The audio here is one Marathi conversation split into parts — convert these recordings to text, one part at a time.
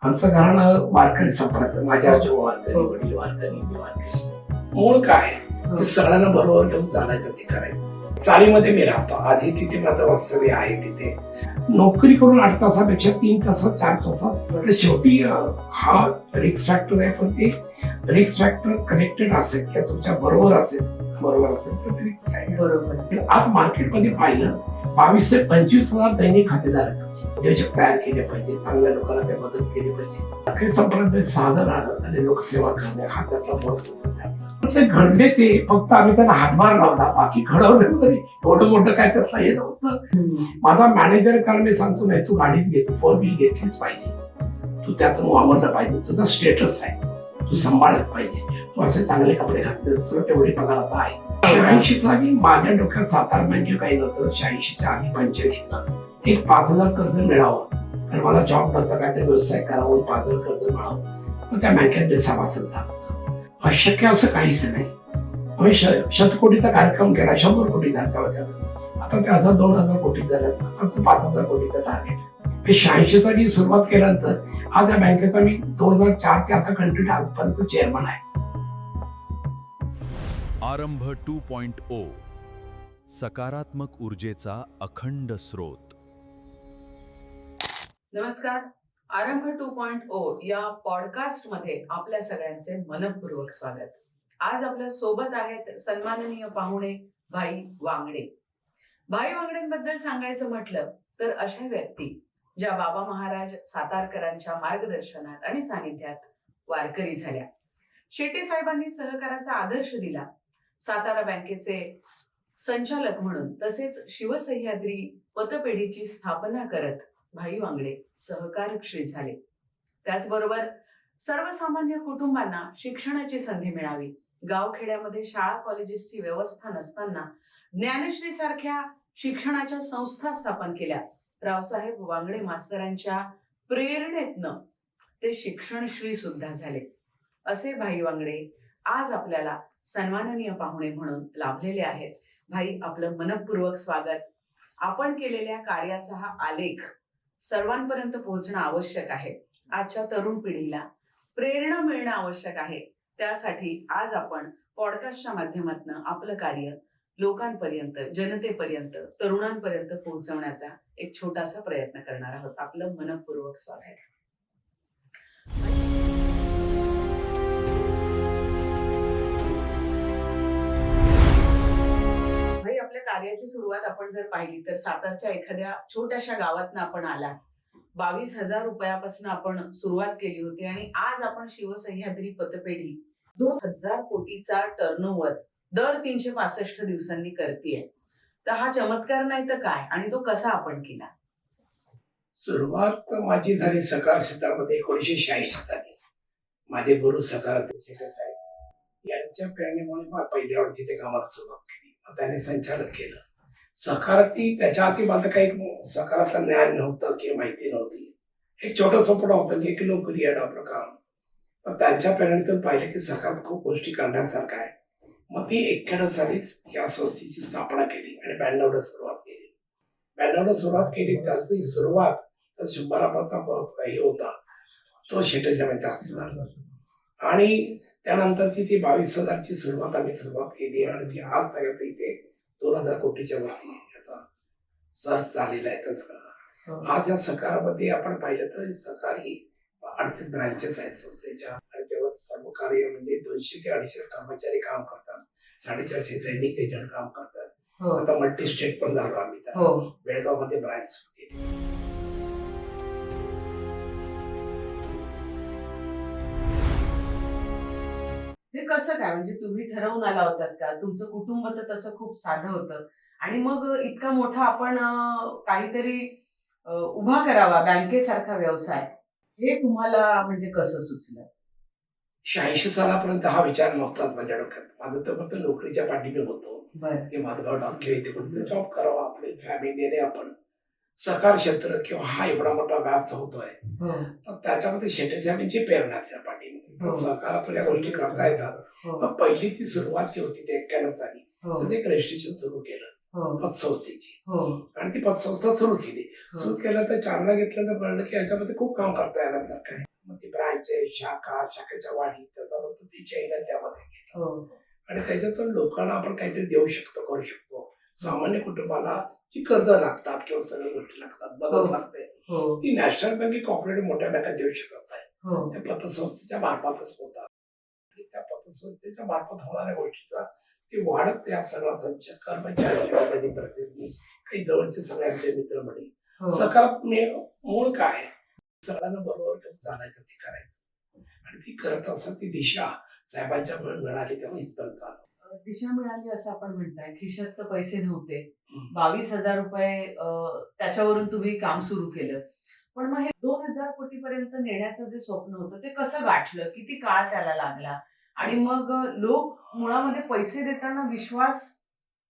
आमचं घराणं वारकरी संप्रदाय, माझ्या आजोबा वारकरी, वडील वारकरी, मी वारकरी. मूळ काय की सगळ्यांना बरोबर घेऊन चालायचं, ते करायचं. चाळीमध्ये मी राहतो आधी, तिथे माझं वास्तव्य आहे. तिथे नोकरी करून 8 तासापेक्षा 3 तासात 4 तासात म्हणजे शेवटी हा रिस्क फॅक्टर आहे. पण ते रिस्क फॅक्टर कनेक्टेड असेल किंवा तुमच्या बरोबर असेल तर रिस्क काय बरोबर. आज मार्केटमध्ये पाहिलं 22 ते 25 हजार दैनिक खातेदार आहेत. उद्योजक तयार केले पाहिजे, चांगल्या लोकांना ते मदत केली पाहिजे. अखेर संप्रदाय साधन आलं आणि लोकसेवा करणे हा त्यातला मोठा घडले. ते फक्त आम्ही त्यांना हातभार लावला, बाकी घडवलं वगैरे एवढं मोठं काय त्यातलं हे नव्हतं. माझा मॅनेजर कारण मी सांगतो नाही, तू गाडीच घे, 4 व्हील घेतलीच पाहिजे, तू त्यातून वावरलं पाहिजे, तुझा स्टेटस आहे, तू सांभाळत पाहिजे, तू असे चांगले कपडे घातले, तुला तेवढी पगार आता आहे. 86 साली माझ्या डोक्यात सातारा म्हणजे काही नव्हतं. 86च्या आधी 85ला एक 5,000 कर्ज मिळावं, कारण मला जॉब नव्हता, काय तर व्यवसाय करावं, 5,000 कर्ज मिळावं. पण त्या बँकेत बेसाभासच झालं. अशक्य असं काहीच नाही. आम्ही शतकोटीचा कार्यक्रम केला, 100 कोटी झाला. आता ते 1,000-2,000 कोटी झाल्याचं आमचं 5,000 कोटीचं टार्गेट आहे. 86 साली सुरुवात केल्यानंतर आज या बँकेचा मी 2004 ते आता कंटिन्यू आजपर्यंत चेअरमन आहे. आरंभ 2.0 सकारात्मक ऊर्जेचा अखंड स्रोत. नमस्कार. आरंभ 2.0 या पॉडकास्ट मध्ये आपल्या सगळ्यांचे मनपूर्वक स्वागत. आज आपल्या सोबत आहेत सन्माननीय पाहुणे भाई वांगडे. भाई वांगडेंबद्दल सांगायचं म्हटलं तर अशा व्यक्ती ज्या बाबा महाराज सातारकरांच्या मार्गदर्शनात आणि सानिध्यात वारकरी झाल्या. शेटे साहेबांनी सहकाराचा आदर्श दिला. सातारा बँकेचे संचालक म्हणून तसेच शिवसह्याद्री पतपेढीची स्थापना करत भाई वांगडे सहकारक्षी झाले. त्याचबरोबर सर्वसामान्य कुटुंबांना शिक्षणाची संधी मिळावी, गावखेड्यामध्ये शाळा कॉलेजेसची व्यवस्था नसताना ज्ञानश्री सारख्या शिक्षणाच्या संस्था स्थापन केल्या. रावसाहेब वांगडे मास्तरांच्या प्रेरणेतनं ते शिक्षणश्री सुद्धा झाले. असे भाई वांगडे आज आपल्याला सन्माननीय पाहुणे म्हणून लाभलेले आहेत. भाई, आपलं मनपूर्वक स्वागत. आपण केलेल्या कार्याचा हा आलेख सर्वांपर्यंत पोहोचणं आवश्यक आहे. आजच्या तरुण पिढीला प्रेरणा मिळणं आवश्यक आहे. त्यासाठी आज आपण पॉडकास्टच्या माध्यमातून आपलं कार्य लोकांपर्यंत, जनतेपर्यंत, तरुणांपर्यंत पोहोचवण्याचा एक छोटासा प्रयत्न करणार आहोत. आपलं मनपूर्वक स्वागत. भाई, आपल्या कार्याची सुरुवात आपण जर पाहिली तर सातारच्या एखाद्या छोट्याशा गावातनं आपण आलात. 22,000 रुपयापासून आपण सुरुवात केली होती आणि आज आपण शिवसह्याद्री पतपेढी 2,000 कोटीचा टर्नओव्हर दर 365 दिवसांनी करतीये. तर हा चमत्कार नाही तर काय, आणि तो कसा आपण केला? सुरुवात माझी झाली सकार क्षेत्रामध्ये 1986 झाली. माझे गुरु सकार शेटे साहेब यांच्या प्रेरणेमुळे पहिल्या तिथे कामाला सुरुवात केली. त्याने संचालक केलं सकाराती. त्याच्या आधी माझं काही सकारातलं ज्ञान नव्हतं किंवा माहिती नव्हती. एक छोटं स्वप्न होतं की एक नोकरी आहे आपलं काम. पण त्यांच्या प्रेरणेतून पाहिलं की सकारात खूप गोष्टी करण्यासारखं आहे. मग ती 91 सालीच या संस्थेची स्थापना केली आणि 92ला सुरुवात केली. 92ला सुरुवात केली. त्याची सुरुवात तर 100 हे होता तो शेटे साहेबांच्या हस्ते झाला आणि त्यानंतरची ती 22,000ची सुरुवात केली आणि ती आज सगळ्यात इथे 2,000 कोटीच्या वरती याचा सर्च झालेला आहे. तर आज या सकारामध्ये आपण पाहिलं तर सकार ही 38 ब्रांचेस आहेत संस्थेच्या आणि तेव्हा सर्व कार्य म्हणजे 200 ते 250 कर्मचारी काम करतात, 450 दैनिक एजंट काम करतात. आता मल्टी स्टेट पण झालो आम्ही. बेळगाव मध्ये ब्रांच केली. हे कसं काय, म्हणजे तुम्ही ठरवून आला होतात का? तुमचं कुटुंब तर तसं खूप साधं होतं आणि मग इतका मोठा आपण काहीतरी उभा करावा बँकेसारखा व्यवसाय, हे तुम्हाला म्हणजे कसं सुचलं? 86 सालापर्यंत हा विचार नव्हताच माझ्या डोक्यात. माझं तर फक्त नोकरीच्या पाठीमागे होतो की माझगाव किंवा इथे कुठे जॉब करावा, आपली फॅमिलीने आपण सकार क्षेत्र किंवा हा एवढा मोठा व्यवसाय होतोय. तर त्याच्यामध्ये शेटे साहेबांची प्रेरणा त्या पाठीमागे सकारात या गोष्टी करता येतात. पण पहिली ती सुरुवात जी होती ते 91 साली त्याचं एक रजिस्ट्रेशन सुरू केलं पतसंस्थेची आणि ती पतसंस्था सुरू केली. सुरू केलं तर चालना घेतलं तर कळलं की याच्यामध्ये खूप काम करता येण्यासारखं आहे. ब्रांच आहे, शाखेच्या वाढी, त्याचा अर्थ ती चैन त्यामध्ये घेतो. हो आणि त्याच्यातून लोकांना आपण काहीतरी देऊ शकतो, करू शकतो. सामान्य कुटुंबाला जी कर्ज लागतात किंवा सगळ्या गोष्टी लागतात, हो. मदत लागते, हो ती नॅशनल बँक कॉर्पोरेट मोठ्या बँका देऊ शकत नाही. हो त्या पतसंस्थेच्या मार्फतच होतात. आणि त्या पतसंस्थेच्या मार्फत होणाऱ्या गोष्टीचा ती वाढत या सगळा संच कर्मचारी, प्रतिनिधी, काही जवळचे सगळ्यांचे मित्रमंडळी हो सकारात्मक मूळ काय आहे? सगळ्यांना बरोबर घेऊन चालायचं, ते करायचं. आणि ती करत असताना ती दिशा साहेबांच्या मिळाली तेव्हा इथपर्यंत आलं. दिशा मिळाली असं आपण म्हणताय. खिशात तर पैसे नव्हते. हम्म. 22,000 रुपये त्याच्यावरून तुम्ही काम सुरू केलं. पण मग हे 2,000 कोटीपर्यंत नेण्याचं जे स्वप्न होतं ते कसं गाठलं? किती काळ त्याला लागला? आणि मग लोक मुळामध्ये पैसे देताना विश्वास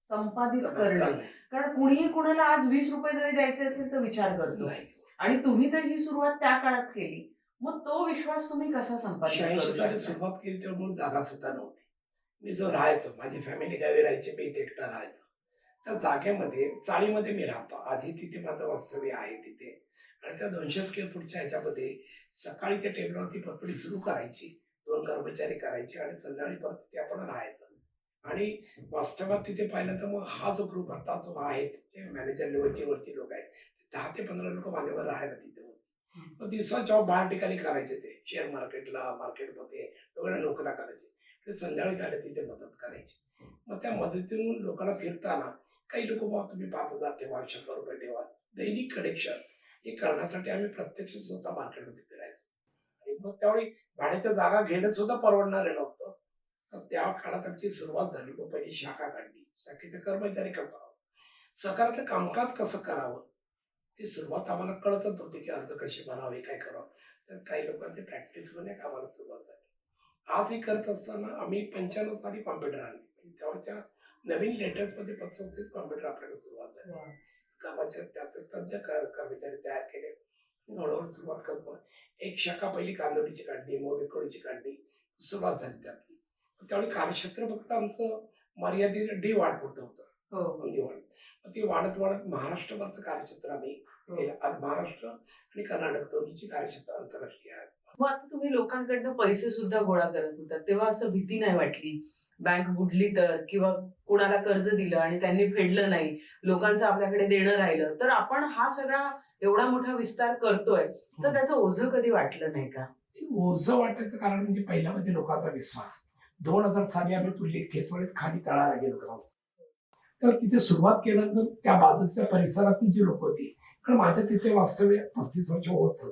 संपादित करणं. कारण कुणीही कुणाला आज 20 रुपये जरी द्यायचे असेल तर विचार करतो. नाही. आणि तुम्ही तर ही सुरुवात त्या काळात केली. मग तो विश्वास तुम्ही कसा संपादित करू 86 साली शकता? सुरुवात केली तेव्हा म्हणून जागा सुद्धा नव्हती. मी जो राहायचो, माझी फॅमिली गावी राहायची, मी इथे एकटा राहायचो. त्या जागेमध्ये चाळीमध्ये मी राहतो. आधी तिथे माझं वास्तव्य आहे तिथे. आणि त्या 200 स्क्वेअर फूटच्या ह्याच्यामध्ये सकाळी त्या टेबलावरती पतपडी सुरू करायची, 2 कर्मचारी करायचे आणि संध्याकाळी परत तिथे आपण राहायचं. आणि वास्तवात तिथे पाहिलं तर मग हा जो ग्रुप आता जो आहे ते मॅनेजर लेवलचे वरचे लोक आहेत, 10 ते 15 लोक माझ्यावर राहायला तिथे होते. मग दिवसा जॉब बाहेर ठिकाणी करायचे, ते शेअर मार्केटमध्ये वेगळ्या लोकांना करायचे. ते संध्याकाळी काय तिथे मदत करायची. मग त्या मदतीतून लोकांना फिरताना काही लोक मग तुम्ही 5,000 ठेवा, 100 रुपये ठेवा, दैनिक कलेक्शन हे करण्यासाठी आम्ही प्रत्यक्ष स्वतः मार्केटमध्ये फिरायचो. आणि मग त्यावेळी भाड्याच्या जागा घेणं सुद्धा परवडणार नव्हतं. तर त्या काळात आमची सुरुवात झाली. मग पहिली शाखा काढली, शाखेचे कर्मचारी कसं हवं, सकाराचं कामकाज कसं करावं, ती सुरुवात आम्हाला कळतच होती की अर्ज कसे भरावे, काय करावं. तर काही लोकांचे प्रॅक्टिस घेऊन एक आम्हाला सुरुवात झाली. आज हे करत असताना आम्ही 95 साली कॉम्प्युटर आणले. तेव्हाच्या नवीन लेटेस्टमध्ये पतसंस्थेत कॉम्प्युटर आपल्याला सुरुवात झाली. कामाच्या त्यात तज्ञ कर्मचारी तयार केले. हळूहळू सुरुवात करतो. एक शाखा पहिली कांदोडीची काढली, मग विकोडीची काढली, सुरुवात झाली त्यातली. त्यावेळी कार्यक्षेत्र फक्त आमचं मर्यादित डी वाढ पुरतं होतं. मग ती वाढत वाढत महाराष्ट्रभरचं कार्यक्षेत्र आम्ही केलं. आज महाराष्ट्र आणि कर्नाटक दोन्हीची कार्यक्षेत्र आंतरराष्ट्रीय आहेत. मग आता तुम्ही लोकांकडनं पैसे सुद्धा गोळा करत होता, तेव्हा असं भीती नाही वाटली बँक बुडली तर, किंवा कोणाला कर्ज दिलं आणि त्यांनी फेडलं नाही, लोकांचं आपल्याकडे देणं राहिलं तर, आपण हा सगळा एवढा मोठा विस्तार करतोय तर त्याचं ओझं कधी वाटलं नाही का? ओझं वाटायचं कारण म्हणजे पहिला म्हणजे लोकांचा विश्वास. 2000 साली आम्ही पुढे खेतवाडीत खाली तळाला गेलो होतो. तर तिथे सुरुवात केल्यानंतर त्या बाजूच्या परिसरातली जी लोक होती, कारण माझं तिथे वास्तव्य 35 वर्ष होतं.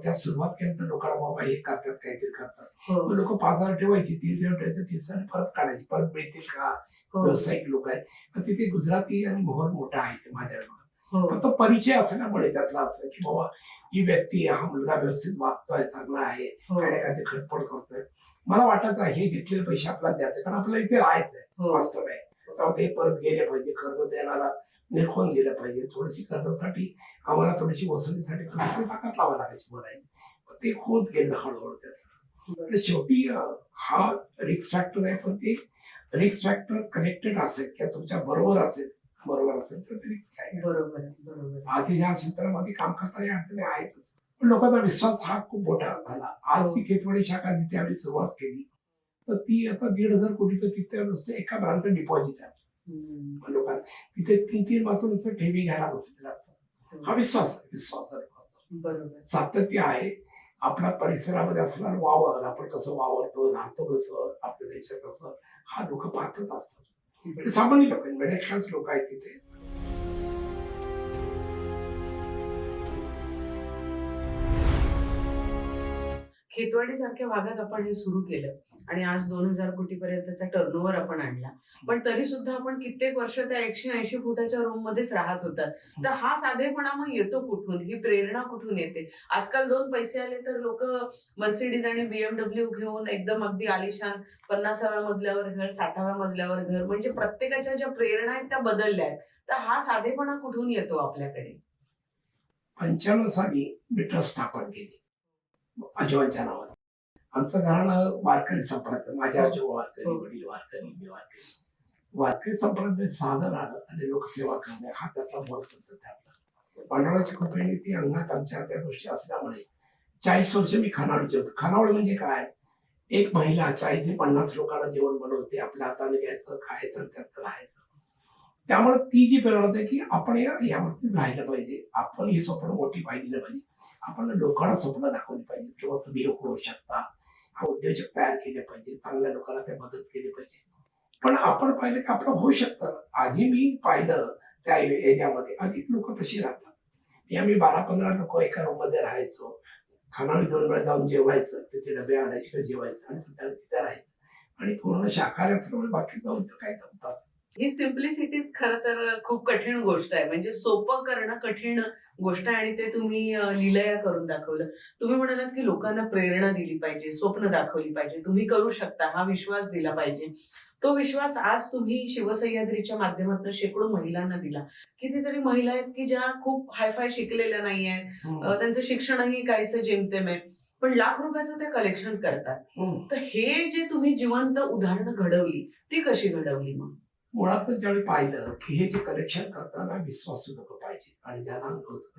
त्या सुरुवात केल्यानंतर लोकांना बाबा हे करतात, काहीतरी करतात. लोक 5,000 ठेवायची, 30,000 ठेवायचं, 30,000 परत काढायची, परत मिळतील का, व्यावसायिक लोक आहेत. तर तिथे गुजराती आणि मोहर मोठा आहे ते माझ्याकडे. फक्त परिचय असल्यामुळे त्यातला असं की बाबा ही व्यक्ती, हा मुलगा व्यवस्थित वागतोय, चांगला आहे, काय खटपट करतोय. मला वाटायचं हे घेतलेले पैसे आपल्याला द्यायचे, कारण आपल्याला इथे राहायचंय, वास्तव आहे. ते परत गेले पाहिजे, कर्ज देणारा निरखून गेलं पाहिजे. थोडीशी कर्जासाठी आम्हाला थोडीशी वसुलीसाठी थोडीशी ताकद लावा लागायची बोलायची. ते होत गेलं हळूहळू त्यात. शेवटी हा रिस्क फॅक्टर आहे, पण ते रिस्क फॅक्टर कनेक्टेड असेल किंवा तुमच्या बरोबर असेल तर ते रिस्क आहे. बरोबर. आज ह्या क्षेत्रामध्ये काम करताना अडचणी आहेतच, पण लोकांचा विश्वास हा खूप मोठा झाला. आज ती खेतवाडी शाखा जिथे आम्ही सुरुवात केली तर ती आता 1,500 कोटीचं तिथे नुसतं एका ब्रांचचं डिपॉझिट आहे आमचं. लोकांना तिथे 3-3 माणसं नुसतं ठेवी घ्यायला बसलेला असतात. हा विश्वास आहे, विश्वास आहे लोकांचा. बरोबर. सातत्य आहे. आपल्या परिसरामध्ये असणार वावर, आपण कसं वावरतो, राहतो कसं, आपलं नेचर कसं, हा लोक पाहतच असतात. सामान्य लोक, मिडल क्लास लोक आहेत तिथे. खेतवाडी सारख्या भागात आपण हे सुरू केलं आणि आज 2,000 कोटीपर्यंतचा टर्नओव्हर आपण आणला. पण तरी सुद्धा आपण कित्येक वर्ष त्या 180 फुटाच्या रूम मध्येच राहत होतात. तर हा साधेपणा मग येतो कुठून? ही प्रेरणा कुठून येते? आजकाल 2 पैसे आले तर लोक मर्सिडीज आणि BMW घेऊन एकदम अगदी आलिशान 50व्या मजल्यावर घर, 60व्या मजल्यावर घर, म्हणजे प्रत्येकाच्या ज्या प्रेरणा आहेत त्या बदलल्या आहेत. तर हा साधेपणा कुठून येतो आपल्याकडे? 95 साली मी ट्रस्ट स्थापन केली आजोबांच्या नावाने. आमचं घराणं वारकरी संप्रदाय, माझे आजोबा वारकरी, वडील वारकरी, मी वारकरी. वारकरी संप्रदाय साधन आलं आणि लोकसेवा करणे हा त्यातला मूळ पद्धत आहे. आपला पांडवाची कृपेने ती अंगात आमच्या त्या गोष्टी असल्यामुळे 40 वर्ष मी खानावळीचे होतो. खानावळ म्हणजे काय, एक महिला 40 ते 50 लोकांना जेवण बनवते, आपल्या हाताने घ्यायचं, खायचं आणि त्यात राहायचं. त्यामुळे ती जी प्रेरणा होते की आपण यावरती राहिलं पाहिजे, आपण ही स्वप्न मोठी पाहिली पाहिजे, आपण लोकांना स्वप्न दाखवली पाहिजे किंवा तुम्ही करू शकता, हा उद्योजक तयार केले पाहिजे, चांगल्या लोकांना ते मदत केली पाहिजे. पण आपण पाहिलं की आपलं होऊ शकतं. आजही मी पाहिलं त्या एरियामध्ये अनेक लोक तशी राहतात. आम्ही 12-15 लोक एका रूम मध्ये राहायचो, खानावळी 2 वेळा जाऊन जेवायचं, तिथे डबे आणायचे जेवायचं आणि संध्याकाळी तिथे राहायचं आणि पूर्ण शाकाहारी असल्यामुळे बाकीचा उद्योग काय करतात. ही सिम्प्लिसिटीच खरं तर खूप कठीण गोष्ट आहे. म्हणजे सोपं करणं कठीण गोष्ट आहे आणि ते तुम्ही लीलया करून दाखवलं. तुम्ही म्हणालात की लोकांना प्रेरणा दिली पाहिजे, स्वप्न दाखवली पाहिजे, तुम्ही करू शकता हा विश्वास दिला पाहिजे. तो विश्वास आज तुम्ही शिवसह्याद्रीच्या माध्यमातून शेकडो महिलांना दिला. कितीतरी महिला आहेत की ज्या खूप हायफाय शिकलेल्या नाही आहेत, त्यांचं शिक्षणही काहीसं जेमतेम आहे, पण लाख रुपयाचं ते कलेक्शन करतात. तर हे जे तुम्ही जिवंत उदाहरणं घडवली ती कशी घडवली मग? मुळातच ज्यावेळी पाहिलं की हे जे कलेक्शन करताना विश्वासू लोक पाहिजे आणि ज्यांना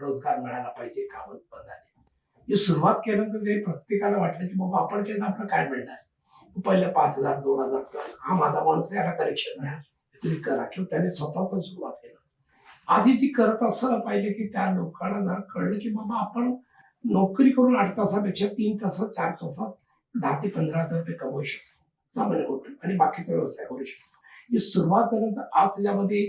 रोजगार मिळाला पाहिजे, काम उत्पन्न झाले. सुरुवात केल्यानंतर ते प्रत्येकाला वाटलं की बाबा आपण केलं आपलं काय मिळणार. पहिलं 5,000 2,000 हा माझा माणूस आहे, याला कलेक्शन मिळाल, तुम्ही करा, किंवा त्याने स्वतःच सुरुवात केलं. आधी जी करत असताना पाहिलं की त्या लोकांना जर कळलं की बाबा आपण नोकरी करून 8 तासापेक्षा 3 तासात 4 तासात 10,000 ते 15,000 रुपये कमवू शकतो सामान्य गोष्ट आणि बाकीचा व्यवसाय करू शकतो. ही सुरुवात झाल्यानंतर आज त्याच्यामध्ये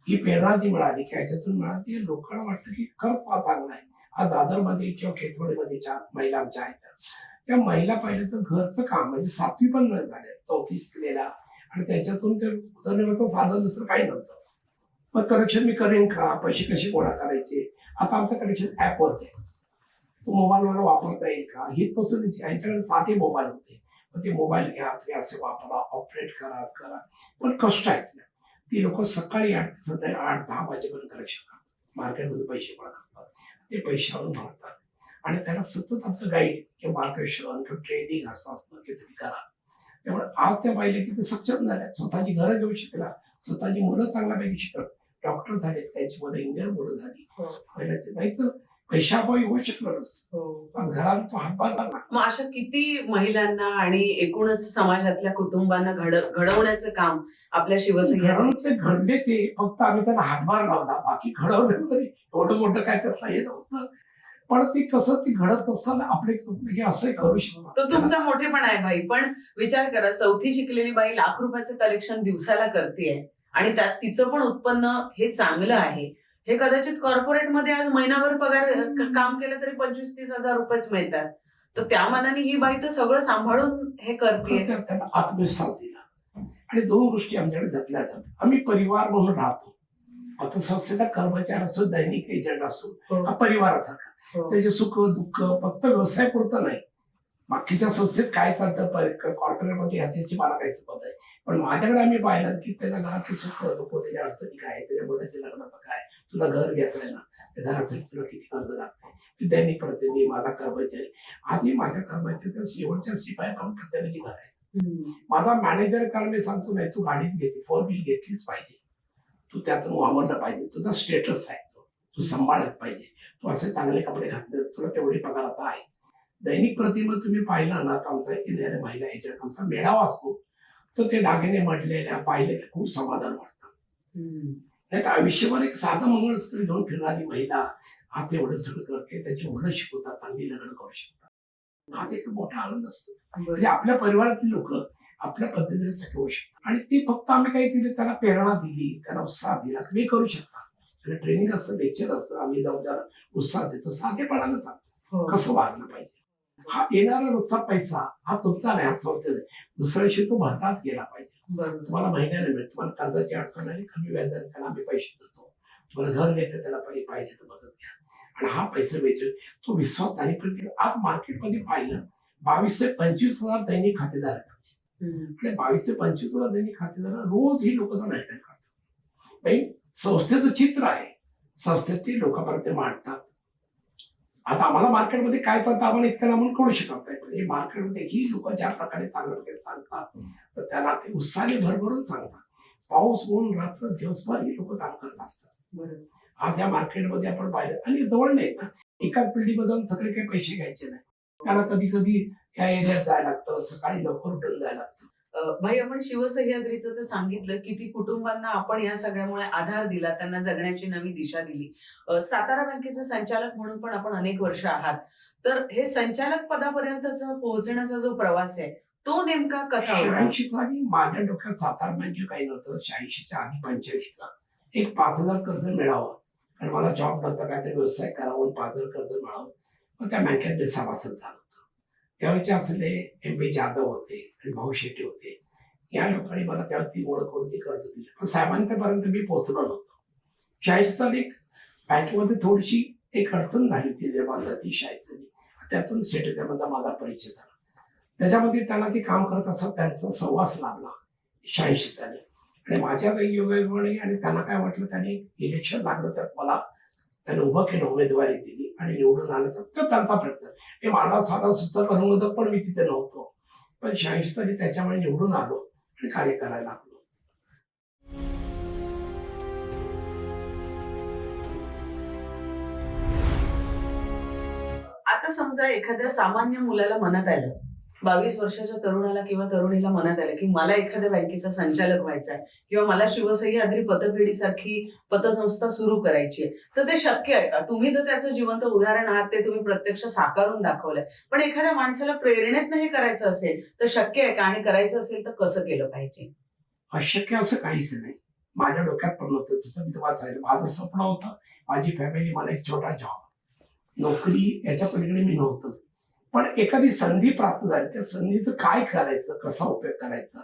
ही प्रेरणा जी मिळाली की याच्यातून मिळाली, लोकांना वाटतं की खरंच हा चांगला आहे. आज दादरमध्ये किंवा खेतवाडीमध्ये ज्या महिला आमच्या आहेत त्या महिला पाहिलं तर घरचं काम म्हणजे 7वी पण न झाले, 4थी शिकलेला आणि त्याच्यातून ते उदरनिर्वाहाचं साधन दुसरं काही नव्हतं. मग कलेक्शन मी करेन का, पैसे कसे गोळा करायचे, आता आमचं कलेक्शन ऍपवरती आहे, तो मोबाईल मला वापरता येईल का, ही पसंतीची. यांच्याकडे 7 मोबाईल होते, ते मोबाईल घ्या, तुम्ही असे वापरा, ऑपरेट करा, करा. पण कष्ट आहेत. ती लोक सकाळी 8 ते संध्याकाळी 8-10 वाजेपर्यंत कलेक्शन करतात, मार्केटमध्ये पैसे गोळा करतात, ते पैशावरून भरतात आणि त्याला सतत आमचं गाईड किंवा मार्गदर्शन किंवा ट्रेनिंग असं असतं की तुम्ही करा. त्यामुळे आज त्या पाहिले की ते सक्षम झाल्या, स्वतःची घरं घेऊ शकला, स्वतःची मुलं चांगल्यापैकी शिकत, डॉक्टर झालेत, त्यांची मुलं इंजिनियर मुलं झाली. पहिल्याचे नाही तर पैशाअभावी होऊ शकलं नसतं. आज घराला तो हातभार लागला. मग अशा किती महिलांना आणि एकूणच समाजातल्या कुटुंबांना घडवण्याचं काम आपल्या शिवसह्याद्रीचे घडले ते फक्त आम्ही त्याला हातभार लावला, बाकी घडवण्यामध्ये एवढं मोठं काय त्यातलं हे नव्हतं. पण ते कसं ते घडत असताना आपले हे असं करू शकतो. तो तुमचा मोठेपणा आहे भाई. पण विचार करा, 4थी शिकलेली बाई लाख रुपयाचं कलेक्शन दिवसाला करते आणि त्यात तिचं पण उत्पन्न हे चांगलं आहे. हे कदाचित कॉर्पोरेटमध्ये आज महिनाभर पगार काम केलं तरी 25-30 हजार रुपयेच मिळतात. तर त्या मानाने ही बाई तर सगळं सांभाळून हे करते. त्याला आत्मविश्वास दिला आणि 2 गोष्टी आमच्याकडे जपल्या जातात. आम्ही परिवार म्हणून राहतो. आता संस्थेचा कर्मचारी असो, दैनिक एजंट असो, हा परिवारासारखा. त्याचे सुख दुःख फक्त व्यवसाय पुरतं नाही, बाकीच्या संस्थेत काय चालतं कॉर्पोरेटमध्ये ह्याची मला काही संबंध आहे. पण माझ्याकडे आम्ही पाहिलं की त्याच्या घराचं सुख दुःख, त्याच्या अडचणी काय, त्याच्या मुलाच्या लग्नाचं काय, तुला घर घ्यायचंय ना, त्या घरासाठी तुला किती कर्ज लागते, की दैनिक प्रतिनिधी माझा कर्मचारी. आजही माझ्या कर्मचाऱ्याच्या शेवटच्या शिपायापर्यंत प्रत्येकाची घर आहे. माझा मॅनेजर कारण मी सांगतो नाही, तू गाडीच घेतली, 4 व्हील घेतलीच पाहिजे, तू त्यातून वावरलं पाहिजे, तुझा स्टेटस आहे तू सांभाळत पाहिजे, तू असे चांगले कपडे घातले, तुला तेवढी पगार आता आहे. दैनिक प्रतिमा तुम्ही पाहिला ना, तर आमचा येणाऱ्या महिला एजंट आमचा मेळावा असतो, तर ते दागिने म्हटलेल्या पाहिलं की खूप समाधान वाटतं. नाही तर आयुष्यभर एक साधं मंगळसूत्र घेऊन फिरणारी महिला आज एवढं सगळं करते, त्याची मुलं शिकवतात, चांगली लग्न करू शकतात, हाच एक मोठा आनंद असतो. म्हणजे आपल्या परिवारातील लोक आपल्या पद्धतीने शिकवू शकतात आणि ते फक्त आम्ही काही दिले, त्याला प्रेरणा दिली, त्याला उत्साह दिला, तुम्ही करू शकता. ट्रेनिंग असतं, लेक्चर असतं, आम्ही जाऊन त्याला उत्साह देतो, साधेपणानं सांगतो कसं वागलं पाहिजे. हा येणारा रोजचा पैसा हा तुमचा नाही, हा संस्थेचा आहे. दुसऱ्या दिवशी तो भरलाच गेला पाहिजे. तुम्हाला महिन्याला मिळेल, तुम्हाला कर्जाची अडचण आली, कमी व्याजाने त्याला आम्ही पैसे देतो, तुम्हाला घर घ्यायचं त्याला पाहिजे तर मदत घ्या आणि हा पैसे वेचेल, तो विश्वास आणि प्रत्येक. आज मार्केटमध्ये पाहिलं 22 ते 25 हजार दैनिक खातेदार आहेत. आणि 22 ते 25 हजार दैनिक खातेदार रोज ही लोक मेंटेन करतात. संस्थेचं चित्र आहे, संस्थेतील लोकांपर्यंत मांडतात. आता आम्हाला मार्केटमध्ये काय चालतं आम्हाला इतकं लांबून कळू शकत नाही, पण मार्केटमध्ये ही लोक ज्या प्रकारे चांगल्या प्रकारे सांगतात तर त्यांना ते उत्साहाने भरभरून सांगतात. पाऊस ऊन रात्र दिवसभर ही लोक काम करत असतात. आज या मार्केटमध्ये आपण पाहिलं आणि जवळ नाही ना, एकाच पिढीमधून सगळे काही पैसे घ्यायचे नाही, त्याला कधी कधी या एरियात जायला लागतं, सकाळी लवकर उठून जायला लागतं. भाई, आपण शिवसह्याद्रीचं तर सांगितलं, किती कुटुंबांना आपण या सगळ्यामुळे आधार दिला, त्यांना जगण्याची नवी दिशा दिली. सातारा बँकेचे संचालक म्हणून पण आपण अनेक वर्ष आहात. तर हे संचालक पदापर्यंतचा पोहोचण्याचा जो प्रवास आहे तो नेमका कसा होता? 86 साली माझ्या डोक्यात सातारा बँके काही नव्हतं. 86च्या आधी 85ला एक 5,000 कर्ज मिळावं, कारण मला जॉब नव्हता, काहीतरी व्यवसाय करावं, 5,000 कर्ज मिळावं. मग त्या बँकेत मी सभासद झालो होतो. त्यावेळेचे असले MP जाधव होते आणि भाऊ शेट्टी होते. या लोकांनी मला तेव्हा ती ओळख करून ती कर्ज दिली, पण साहेबांपर्यंत मी पोहोचलो नव्हतो. 40 साली बँकेमध्ये थोडीशी एक अडचण झाली होती, निर्माण झाली 40 साली. त्यातून शेट्टीचा माझा परिचय झाला. त्याच्यामध्ये त्यांना ते काम करत असत, त्यांचा सहवास लाभला 86 साली. आणि माझ्या काही योगायोगाने आणि त्यांना काय वाटलं, त्यांनी इलेक्शन लागलं तर मला त्याने उभं केलं, उमेदवारी दिली आणि निवडून आल्याचा तर त्यांचा प्रयत्न. हे मला साधा सुचक अनुमोदक पण मी तिथे नव्हतो, पण 86 साली त्याच्यामुळे निवडून आलो आणि कार्य करायला लागलो. आता समजा एखाद्या सामान्य मुलाला मनात आलं, 22 वर्षाच्या तरुणाला किंवा तरुणीला मनात आलं की मला एखाद्या बँकेचा संचालक व्हायचा आहे किंवा मला शिवसह्याद्री पतपेढी सारखी पतसंस्था सुरू करायची आहे, तर ते शक्य आहे का? तुम्ही तर त्याचं जिवंत उदाहरण आहात, ते तुम्ही प्रत्यक्ष साकारून दाखवलंय. पण एखाद्या माणसाला प्रेरणेतनं हे करायचं असेल तर शक्य आहे का? आणि करायचं असेल तर कसं केलं पाहिजे? अशक्य असं काहीच नाही. माझ्या डोक्यात पण नव्हतं. जसं मी तुम्हाला सांगितलं, माझं स्वप्न होतं, माझी फॅमिली, मला एक छोटा जॉब, नोकरी, याच्या पलीकडे मी नव्हतंच. पण एखादी संधी प्राप्त झाली, त्या संधीचं काय करायचं, कसा उपयोग करायचा,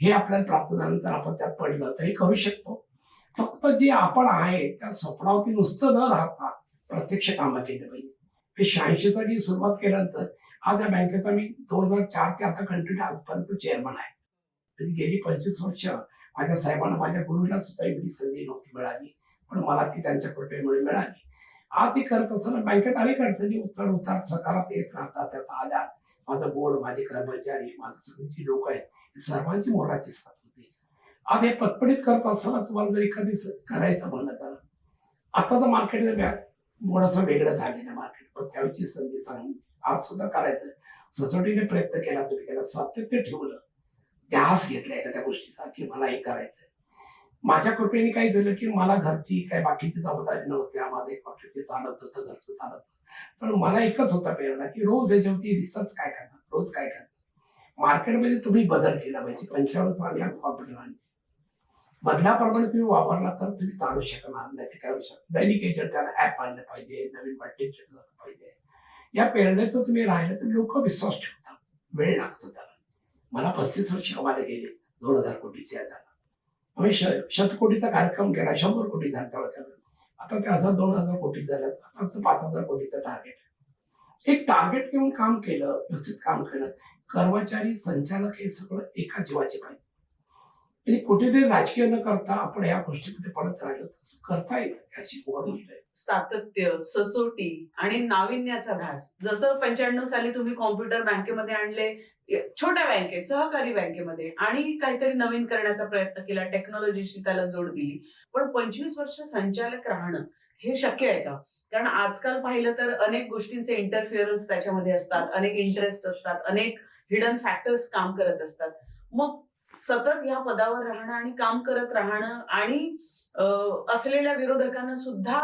हे आपल्याला प्राप्त झाल्यानंतर आपण त्यात पडलं तर हे करू शकतो. फक्त जे आपण आहे त्या स्वप्नावरती नुसतं न राहता प्रत्यक्ष कामं केली पाहिजे. हे 86 साली सुरुवात केल्यानंतर आज या बँकेचा मी 2004 ते आता कंटिन्यू आजपर्यंत चेअरमन आहे. म्हणजे गेली 25 वर्ष माझ्या साहेबांना, माझ्या गुरुला सुद्धा एवढी संधी नव्हती मिळाली, पण मला ती त्यांच्या कृपेमुळे मिळाली. आज ते करत असताना बँकेत अनेक अडचणी, चढ उतार सकारात येत राहतात. त्यात आल्या माझं बोर्ड, माझे कर्मचारी, माझं सगळी लोक आहेत, सर्वांची मोलाची साथ होती. आज हे पटपटीत करत असताना तुम्हाला जर एखादी करायचं म्हणलं तर आताचं मार्केट थोडंसं वेगळं झालेलं मार्केट, पण त्यावेळची संधी सांगितली. आज सुद्धा करायचं, सचोटीने प्रयत्न केला, तुम्ही केला, सातत्य ठेवलं, ध्यास घेतला एखाद्या गोष्टीचा की मला हे करायचंय. माझ्या कृपेने काय झालं की मला घरची काय बाकीची जबाबदारी नव्हत्या, माझं एक हॉटेल ते चालत होतं, घरचं चालत होतं. पण मला एकच होता प्रेरणा की रोज याच्यावरती रिसर्च काय करणार, रोज काय करणार. मार्केटमध्ये तुम्ही बदल केला पाहिजे. 55 साली हा कॉम्प्युटर आणले, बदलाप्रमाणे तुम्ही वापरला तर तुम्ही चालू शकणार, नाही ते करू शकत. दैनिक याच्यावर त्याला ऍप आणलं पाहिजे, नवीन वाटेज झालं पाहिजे. या प्रेरणेत तुम्ही राहिलं तर लोक विश्वास ठेवतात, वेळ लागतो त्याला. मला 35 वर्ष कमाले गेले, 2,000 कोटीचे झाला. आम्ही 100 कोटीचा कार्यक्रम केला, 100 कोटी झाला. आता ते 1,000-2,000 कोटी झालं. आता आमचं 5,000 कोटीचं टार्गेट आहे. एक टार्गेट घेऊन काम केलं, व्यवस्थित काम केलं. कर्मचारी, संचालक हे सगळं एका जीवाचे पाहिजे. म्हणजे कुठेतरी राजकीय न करता आपण या गोष्टीमध्ये पडत राहिलो तर करता येतं, अशी गोष्ट आहे. सातत्य, सचोटी आणि नाविन्याचा ध्यास. जसं 95 साली तुम्ही कॉम्प्युटर बँकेमध्ये आणले, छोट्या बँकेत, सहकारी बँकेमध्ये, आणि काहीतरी नवीन करण्याचा प्रयत्न केला, टेक्नॉलॉजीशी त्याला जोड दिली. पण 25 वर्ष संचालक राहणं हे शक्य आहे का? कारण आजकाल पाहिलं तर अनेक गोष्टींचे इंटरफिअरन्स त्याच्यामध्ये असतात, अनेक इंटरेस्ट असतात, अनेक हिडन फॅक्टर्स काम करत असतात. मग सतत या पदावर राहणं आणि काम करत राहणं आणि असलेल्या विरोधकांना सुद्धा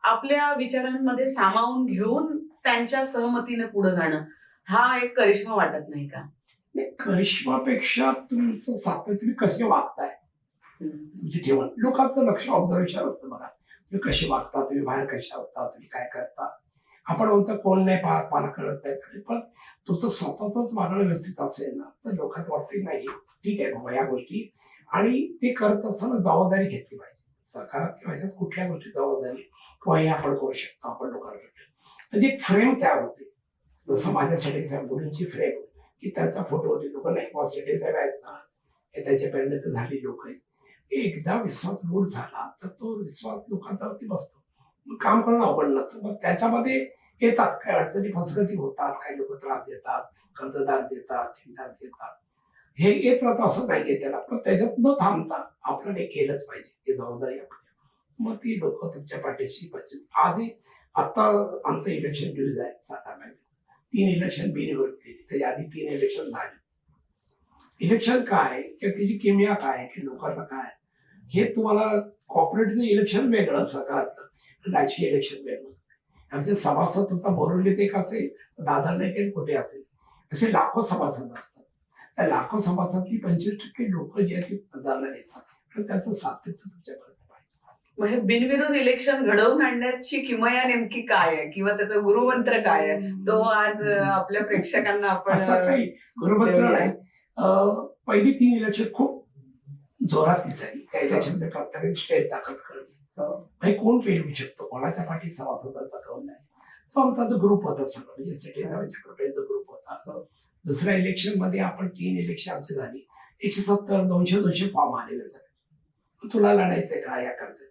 आपल्या विचारांमध्ये सामावून घेऊन त्यांच्या सहमतीने पुढे जाणं, हा एक करिश्मा वाटत नाही का? करिश्मापेक्षा तुमचं सातत्य, तुम्ही कसे वागताय, तुमची ठेवण, लोकांचं लक्ष, ऑब्झर्वेशन असतं बघा. तुम्ही कसे वागता, तुम्ही बाहेर कशा असता, तुम्ही काय करता. आपण म्हणतो कोण नाही पाहत, मला कळत नाही, पण तुमचं स्वतःच वागणं व्यवस्थित असेल ना तर लोकांचं वाटतं नाही ठीक आहे बाबा या गोष्टी. आणि ते करत असताना जबाबदारी घेतली पाहिजे. सकारात्मक व्हायच्यात कुठल्या गोष्टी जबाबदारी किंवा हे आपण करू शकतो, आपण लोकांना म्हणजे एक फ्रेम तयार होते. जसं माझ्या शेटे साहेब मुलींची फ्रेम की त्यांचा फोटो होते, लोक नाही किंवा शेटे साहेब आहेत ना, हे त्यांच्या प्रेरणेत झाली लोक आहेत. एकदा विश्वास रूढ झाला तर तो विश्वास लोकांचा वरती बसतो. मग काम करणं अवघड नसतं. मग त्याच्यामध्ये येतात काही अडचणी, फसगती होतात, काही लोक त्रास देतात, कर्जदार देतात, ठेवीदार देतात, हे येत राहतं, असं नाहीये त्याला. पण त्याच्यात न थांबता आपल्याला हे केलंच पाहिजे, ही जबाबदारी आपली. मग ती लोक तुमच्या पाठीशी पाहिजे. आजही आता आमचं इलेक्शन ड्यूज आहे सातारा बँकेत, 3 इलेक्शन बिनविरोध केली, त्याच्या आधी 3 इलेक्शन झाली. इलेक्शन काय किंवा त्याची किमया काय की लोकांचं काय हे तुम्हाला कॉर्पोरेटचं इलेक्शन वेगळं सकारात्मक, राजकीय इलेक्शन वेगळं. आमचे सभासद तुमचा बोरवलीत एक असेल, दादर नाही कुठे असेल, असे लाखो सभासद असतात. त्या लाखो सभासदातली 25% लोक जे आहेत ते मतदानाला येतात आणि त्याचं सातत्य तुमच्यापर्यंत पाहिजे. मग हे बिनविरोध इलेक्शन घडवून आणण्याची किमया नेमकी काय आहे किंवा त्याचं गुरुमंत्र काय आहे, तो आज आपल्या प्रेक्षकांना आपण असं काही गुरुमंत्र नाही. पहिली 3 इलेक्शन खूप जोरात दिसायली. त्या इलेक्शनमध्ये प्रत्येकाची स्टेट ताकद कळली. कोण पेलवू शकतो, कोणाच्या पाठी सभासदांचा कौल नाही. तो आमचा जो ग्रुप होता सगळं, म्हणजे सिटीजनच्या ग्रुप होता. दुसऱ्या इलेक्शन मध्ये आपण 3 इलेक्शन आमची झाली, 170, 200 फॉर्म आलेले होते. तुला लढायचंय का या कर्ज,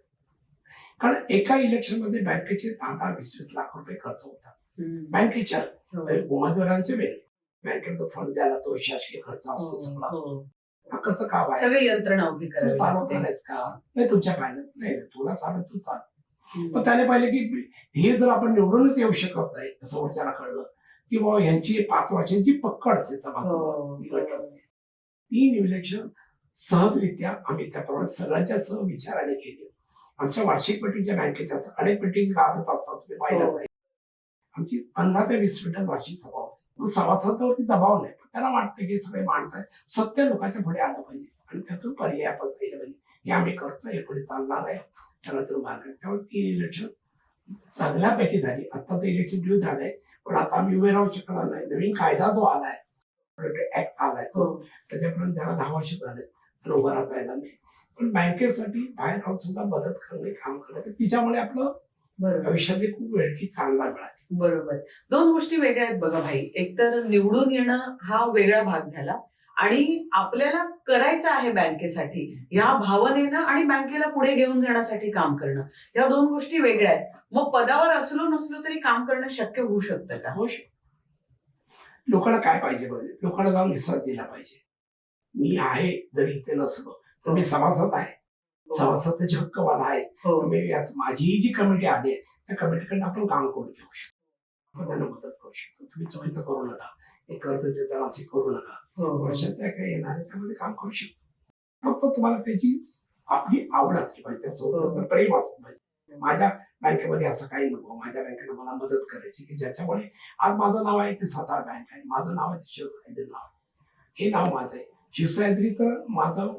कारण एका इलेक्शन मध्ये बँकेचे 10-20 लाख रुपये खर्च होता. बँकेच्या उमेदवारांचे वेगळे, बँकेला तो फंड द्यायला तो शासकीय खर्च असतो सगळा. हा खर्च का आहे, सगळी यंत्रणा उभी करायची. चालवतानाच का नाही तुमच्या पाहिलं नाही, तुला चालत तू चाल. पण त्याने पाहिलं की हे जर आपण निवडूनच येऊ शकत नाही, असं वरच्याला कळलं की बाबा यांची 5 वर्षांची पक्कड असते समाजात. 3 इलेक्शन सहजरित्या आम्ही त्याप्रमाणे सगळ्यांच्या सह विचाराने केली. आमच्या वार्षिक मिटिंगच्या बँकेच्या अनेक मिटिंग गाजत असतात, तुम्ही पाहिलं जाईल. आमची 15 ते 20 मिनिटात वार्षिक सभा होती. सभासदावरती दबाव नाही, पण त्याला वाटतं की सगळे मांडताय, सत्य लोकांच्या पुढे आलं पाहिजे आणि त्यातून पर्याय आपण सांगितलं पाहिजे. हे आम्ही करतोय, हे पुढे चालणार आहे, त्याला तर मार्ग. त्यामुळे 3 इलेक्शन चांगल्यापैकी झाली. आत्ताचं इलेक्शन ड्यू झालंय, पण आता आम्ही उभे राहू शकणार नाही. नवीन कायदा जो आलाय, ऍक्ट आलाय तो, त्याच्यापर्यंत त्याला 10 वर्ष झाले तर उभं राहता येणार नाही. पण बँकेसाठी बाहेर राहून सुद्धा मदत करणे, काम करणे, तिच्यामुळे आपलं भविष्यामध्ये खूप वेळ की चांगला मिळाला. बरोबर. 2 गोष्टी वेगळ्या आहेत बघा भाई. एकतर निवडून येणं हा वेगळा भाग झाला आणि आपल्याला करायचं आहे बँकेसाठी या भावनेनं आणि बँकेला पुढे घेऊन जाण्यासाठी काम करणं, या 2 गोष्टी वेगळ्या आहेत. मग पदावर असलो नसलो तरी काम करणं शक्य होऊ शकतं का? होऊ शकतं. लोकांना काय पाहिजे बघ, लोकांना जाऊन विश्वास दिला पाहिजे. मी आहे जरी इथे नसलो तर मी सभासद आहे, सभासदाचे हक्क मला आहेत. माझी जी कमिटी आली आहे त्या कमिटीकडनं आपण काम करून घेऊ शकतो, आपण त्यांना मदत करू शकतो. तुम्ही चुकीचं करू नका, हे कर्ज देताना असे करू नका, वर्षाच्या काय येणार आहे त्यामध्ये काम करू शकतो. फक्त तुम्हाला त्याची आपली आवड असली पाहिजे, त्यासोबत प्रेम असलं पाहिजे. माझ्या बँकेमध्ये असं काही नको, माझ्या बँकेला मला मदत करायची की ज्याच्यामुळे आज माझं नाव आहे ते सातारा बँक आहे, माझं नाव आहे ते शिवसह्याद्री नाव, हे नाव माझं आहे. शिवसह्याद्री तर माझं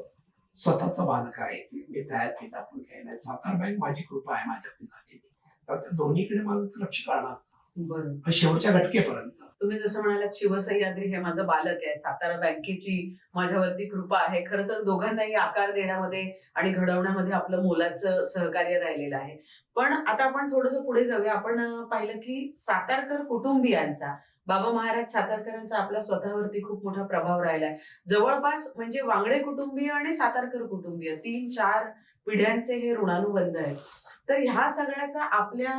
स्वतःचं बालक आहे, ते मी तयार केलं, आपण काही नाही. सातारा बँक माझी कृपा आहे माझ्यावरती झालेली, तर त्या दोन्हीकडे माझं लक्ष काढणार बरोबर शेवटच्या घटकेपर्यंत. तुम्ही जसं म्हणालात शिवसह्याद्री हे माझं बालक आहे, सातारा बँकेची माझ्यावरती कृपा आहे. खरं तर दोघांनाही आकार देण्यामध्ये आणि घडवण्यामध्ये आपलं मोलाचं सहकार्य राहिलेलं आहे. पण आता आपण थोडंसं पुढे जाऊया. आपण पाहिलं की सातारकर कुटुंबियांचा, बाबा महाराज सातारकरांचा आपल्या स्वतःवरती खूप मोठा प्रभाव राहिलाय. जवळपास म्हणजे वांगडे कुटुंबीय आणि सातारकर कुटुंबीय 3-4 पिढ्यांचे हे ऋणानुबंध आहेत. तर ह्या सगळ्याचा आपल्या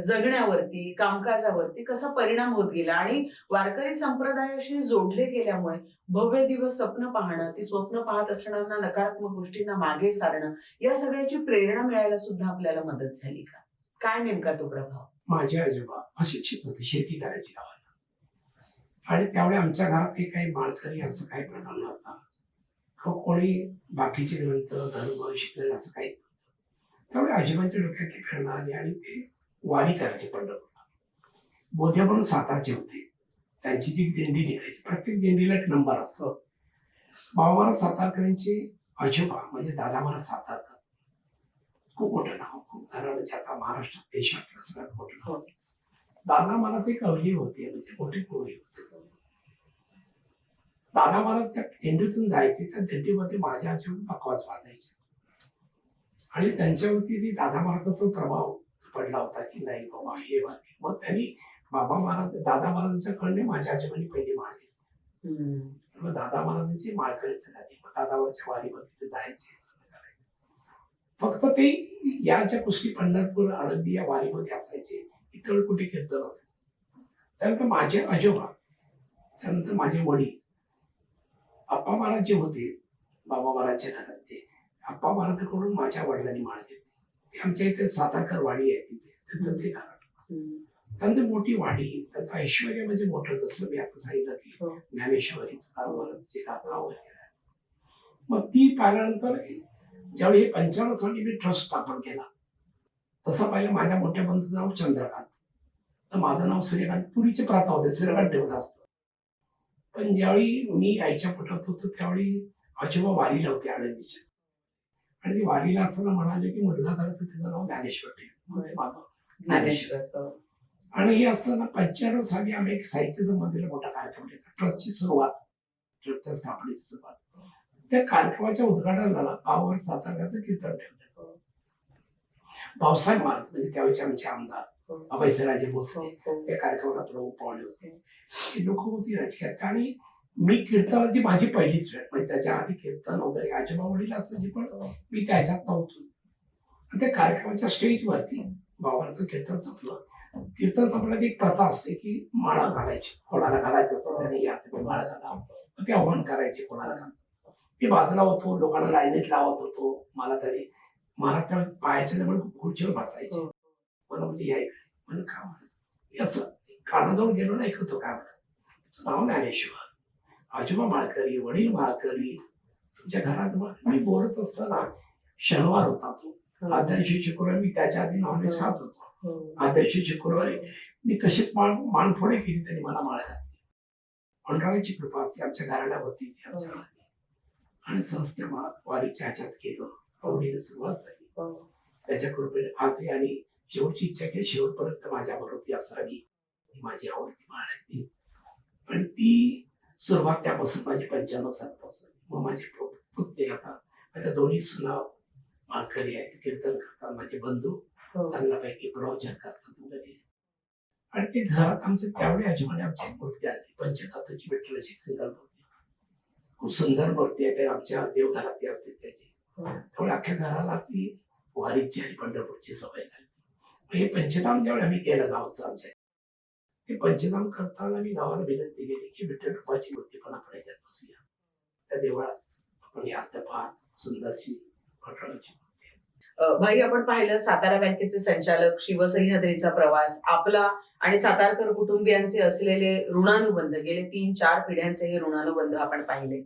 जगण्यावरती, कामकाजावरती कसा परिणाम होत गेला आणि वारकरी संप्रदायाशी जोडले गेल्यामुळे भव्य दिवस स्वप्न पाहणं, ती स्वप्न पाहत असणाऱ्यांना नकारात्मक गोष्टींना मागे सारणं, या सगळ्याची प्रेरणा मिळायला सुद्धा आपल्याला मदत झाली का? काय नेमका तो प्रभाव? माझे आजोबा अशिक्षित होते, शेती करायची गावाला, आणि त्यामुळे आमच्या घरात काही माळकरी असं काही प्रकार नव्हता, कोणी बाकीचे ग्रंथ धर्म शिकलेलं असं काही नव्हतं. त्यामुळे आजोबांच्या डोक्यातली प्रेरणा आली आणि ते वारी करायचे पंढरपूरला. बोधे म्हणून सातारचे होते, त्यांची जी दिंडी निघायची, प्रत्येक दिंडीला एक नंबर असतो. बाबा महाराज सातारकरांचे आजोबा म्हणजे दादा महाराज सातारकर, खूप मोठं नाव, खूप घराण्याचे आता महाराष्ट्रात देशातलं सगळ्यात मोठं नाव. दादा महाराज एक अवली होते, म्हणजे मोठे कोळी होते. दादा महाराज त्या दिंडीतून जायचे, त्या दिंडीमध्ये माझ्या आजोबा बकवास वाजायचे आणि त्यांच्यावरती दादा महाराजांचा प्रभाव पडला होता की नाही बाबा हे वाक्य. मग त्यांनी बाबा महाराज दादा महाराजांच्याकडे माझ्या आजोबांनी पहिली माळ घेतली. मग दादा महाराजांची माळकरीच झाली. मग दादावरच्या वारीमध्ये ते जायचे, सगळं करायचे. फक्त ते या ज्या गोष्टी पंढरपूर आळंदी या वारीमध्ये असायचे, इतर कुठे कीर्तन असेल. त्यानंतर माझे आजोबा, त्यानंतर माझे वडील, आप्पा महाराज जे होते बाबा महाराजच्या घरात, ते आप्पा महाराजांकडून माझ्या वडिलांनी माळ घेतली. आमच्या इथे सातारकर वाडी आहे, तिथे त्यांचं ते कारण. त्यांची मोठी वाडी, त्यांचं ऐश्वर्य म्हणजे मोठं, जसं मी आता सांगितलं की हो. ज्ञानेश्वरी तुकारामांची जे गाथा वगैरे आहेत. मग ती पाहिल्यानंतर ज्यावेळी 95 साली मी ट्रस्ट स्थापन केला, तसं पाहिलं माझ्या मोठ्या बंधूचं नाव चंद्रकांत, तर माझं नाव सूर्यकांत. पूर्वीची प्रथा होते सूर्यकांत ठेवलं असतं. पण ज्यावेळी मी आईच्या पोटात होतो त्यावेळी आजोबा वारीला होते आळंदीच्या, आणि ती वारीला असताना म्हणाले की मुलगा झाला तर त्याचं नाव ज्ञानेश्वर ठेव. मग ते माझं ज्ञानेश्वर. ज्ञानेश्वर. हो. आणि हे असताना 95 साली आम्ही एक साहित्य संबंधीला मोठा कार्यक्रम केला. ट्रस्टची सुरुवात, ट्रस्टच्या स्थापनेची सुरुवात. त्या कार्यक्रमाच्या उद्घाटनाला गावावर साताऱ्याचं कीर्तन ठेवलं. भाऊसाहेब महाराज म्हणजे त्यावेळेचे आमचे आमदार अभयसिंहराजे भोसले या कार्यक्रमाला प्रमुख पाहुणे होते. ही लोक होती राजकीयात, आणि मी कीर्तनाची माझी पहिलीच वेळ, म्हणजे त्याच्या आधी कीर्तन वगैरे आजोबा वडील असायचे, पण मी त्याच्यात नव्हतो. आणि त्या कार्यक्रमाच्या स्टेजवरती बाबांचं कीर्तन संपलं. कीर्तन संपलं की एक प्रथा असते की माळा घालायची, कोणाला घालायचं असतं त्याने या तुम्ही माळा घाला, मग ते आव्हान करायचे कोणाला घाला. मी बाजूला होतो, लोकांना लाईनीत लावत होतो. मला तरी मला त्या पायाच्या जवळ खुर्चीवर बसायचे. मला म्हणजे या इकडे, म्हणजे काय म्हणायचं असं कानाजवळ गेलो ना, ऐकतो काय म्हणत, नाव ज्ञानेश्वर, आजोबा माळकरी, वडील माळकरी, तुमच्या घरात. मी बोलत असताना शनिवार होता तो, आदर्शी शुक्रवारी, मी त्याच्या आधी नॉनव्हेज खात होतो. आदर्शी शुक्रवारी मी तशीच मानफोडे केली, त्यांनी मला माळ घातली. अंडराची कृपा असते आमच्या घराण्यावरती ती आमच्या घरात. आणि सहज त्या वारीच्या ह्याच्यात गेलो, आवडीने सुरुवात झाली त्याच्या कृपेने आजही. आणि शेवटची इच्छा की शेवटपर्यंत माझ्याबरोबर ती असावी, ही माझी आवडती माळ आहे ती. आणि ती सुरुवात त्यापासून माझी 95 सालपासून. मग माझी पुत्ते आता माझ्या दोन्ही सुना माळकरी आहेत, कीर्तन करतात. माझे बंधू चांगल्यापैकी प्रवचन करतात वगैरे. आणि ते घरात आमचे त्यावेळी आजोबाने आमची मूर्ती आणली, पंचधातूची विठ्ठलाची सिंगल मूर्ती, खूप सुंदर मूर्ती आहे. ते आमच्या देवघरात ती असते त्याची. त्यामुळे अख्ख्या घराला ती वारीची आणि पंढरपूरची सवय लागली. हे पंचधाम ज्यावेळी आम्ही केलं गावचं आमच्या, ते पंचधाम करताना मी गावाला विनंती केली की विठ्ठल रूपाची मूर्ती पण आपण याच्यात बसूया, त्या देवळात आपण या. फार सुंदरशी विठ्ठलाची मूर्ती आहे. भाई, आपण पाहिलं सातारा बँकेचे संचालक, शिवसह्याद्रीचा प्रवास, आपला आणि सातारकर कुटुंबियांचे असलेले ऋणानुबंध, गेले 3-4 पिढ्यांचे हे ऋणानुबंध आपण पाहिले.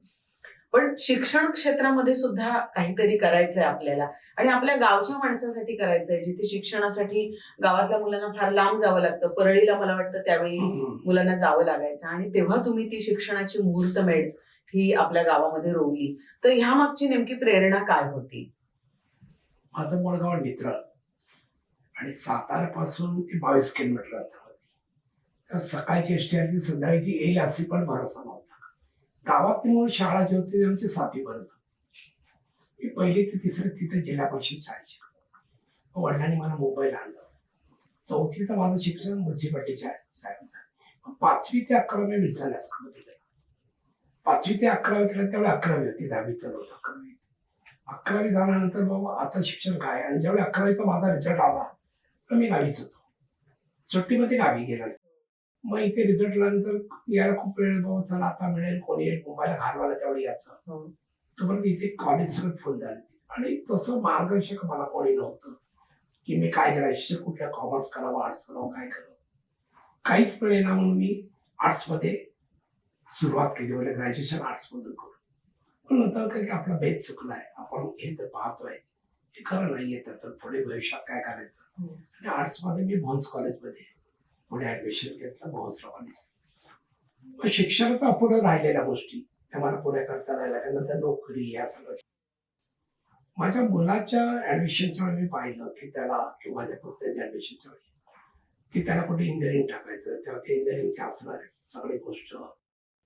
पण शिक्षण क्षेत्रामध्ये सुद्धा काहीतरी करायचंय आपल्याला, आणि आपल्या गावच्या माणसासाठी करायचंय, जिथे शिक्षणासाठी गावातल्या मुलांना फार लांब जावं लागतं. परळीला मला वाटतं त्यावेळी मुलांना जावं लागायचं, आणि तेव्हा तुम्ही ती शिक्षणाची मुहूर्तमेढ ही आपल्या गावामध्ये रोवली. तर ह्या मागची नेमकी प्रेरणा काय होती? माझं मुळगाव नित्रळ, आणि साताऱ्यापासून 22 किलोमीटर अंतर. सकाळची एसटी आली, संध्याकाळची येईल अशी पण भरोसा नव्हता. गावात मूळ शाळा जी होती आमची 7वीपर्यंत. मी 1ली ते 3री तिथे जिल्हा परिषद शाळेत शिकलो. वडिलांनी मला मुंबईला आणलं. 4थीचं माझं शिक्षण म्युन्सिपाल्टीच्या शाळेत झालं. 5वी ते 11वी मी विचारल्या स्कूलमध्ये गेलो. 5वी ते 11वी केलं, त्यावेळी 11वी होती, 10वीचं नव्हतं. 11वी झाल्यानंतर बाबा आता शिक्षण काय. आणि ज्यावेळी 11वीचा माझा रिझल्ट आला तर मी गावीच होतो, सुट्टीमध्ये गावी गेला. मग इथे रिझल्ट आल्यानंतर यायला खूप वेळ, बाबा चला आता मिळेल, कोणी येईल मुंबईला घालवायला, त्यावेळी यायचं. तोपर्यंत इथे कॉलेज सगळं फुल झाले, आणि तसं मार्गदर्शक मला कोणी नव्हतं की मी काय करायचं, कुठल्या कॉमर्स करावं, आर्ट्स करावं, काय करावं, काहीच मिळेल ना. म्हणून मी आर्ट्समध्ये सुरुवात केली, म्हणजे ग्रॅज्युएशन आर्ट्समधून करू. पण नंतर काही आपला भेद चुकलाय, आपण हे जर पाहतोय हे खरं नाहीये, तर पुढे भविष्यात काय करायचं. आणि आर्ट्समध्ये मी भोन्स कॉलेजमध्ये पुढे ऍडमिशन घेतलं, भोन्सला कॉलेज. मग शिक्षणात पुढे राहिलेल्या गोष्टी त्या मला पुढे करता राहिल्या, त्यानंतर नोकरी, या सगळं. माझ्या मुलाच्या ऍडमिशनच्या वेळी मी पाहिलं की त्याला, किंवा माझ्या पुत्याच्या ऍडमिशनच्या वेळी, की त्याला कुठे इंजिनिअरिंग टाकायचं, तेव्हा ते इंजिनिअरिंगच्या असणारे सगळे गोष्ट,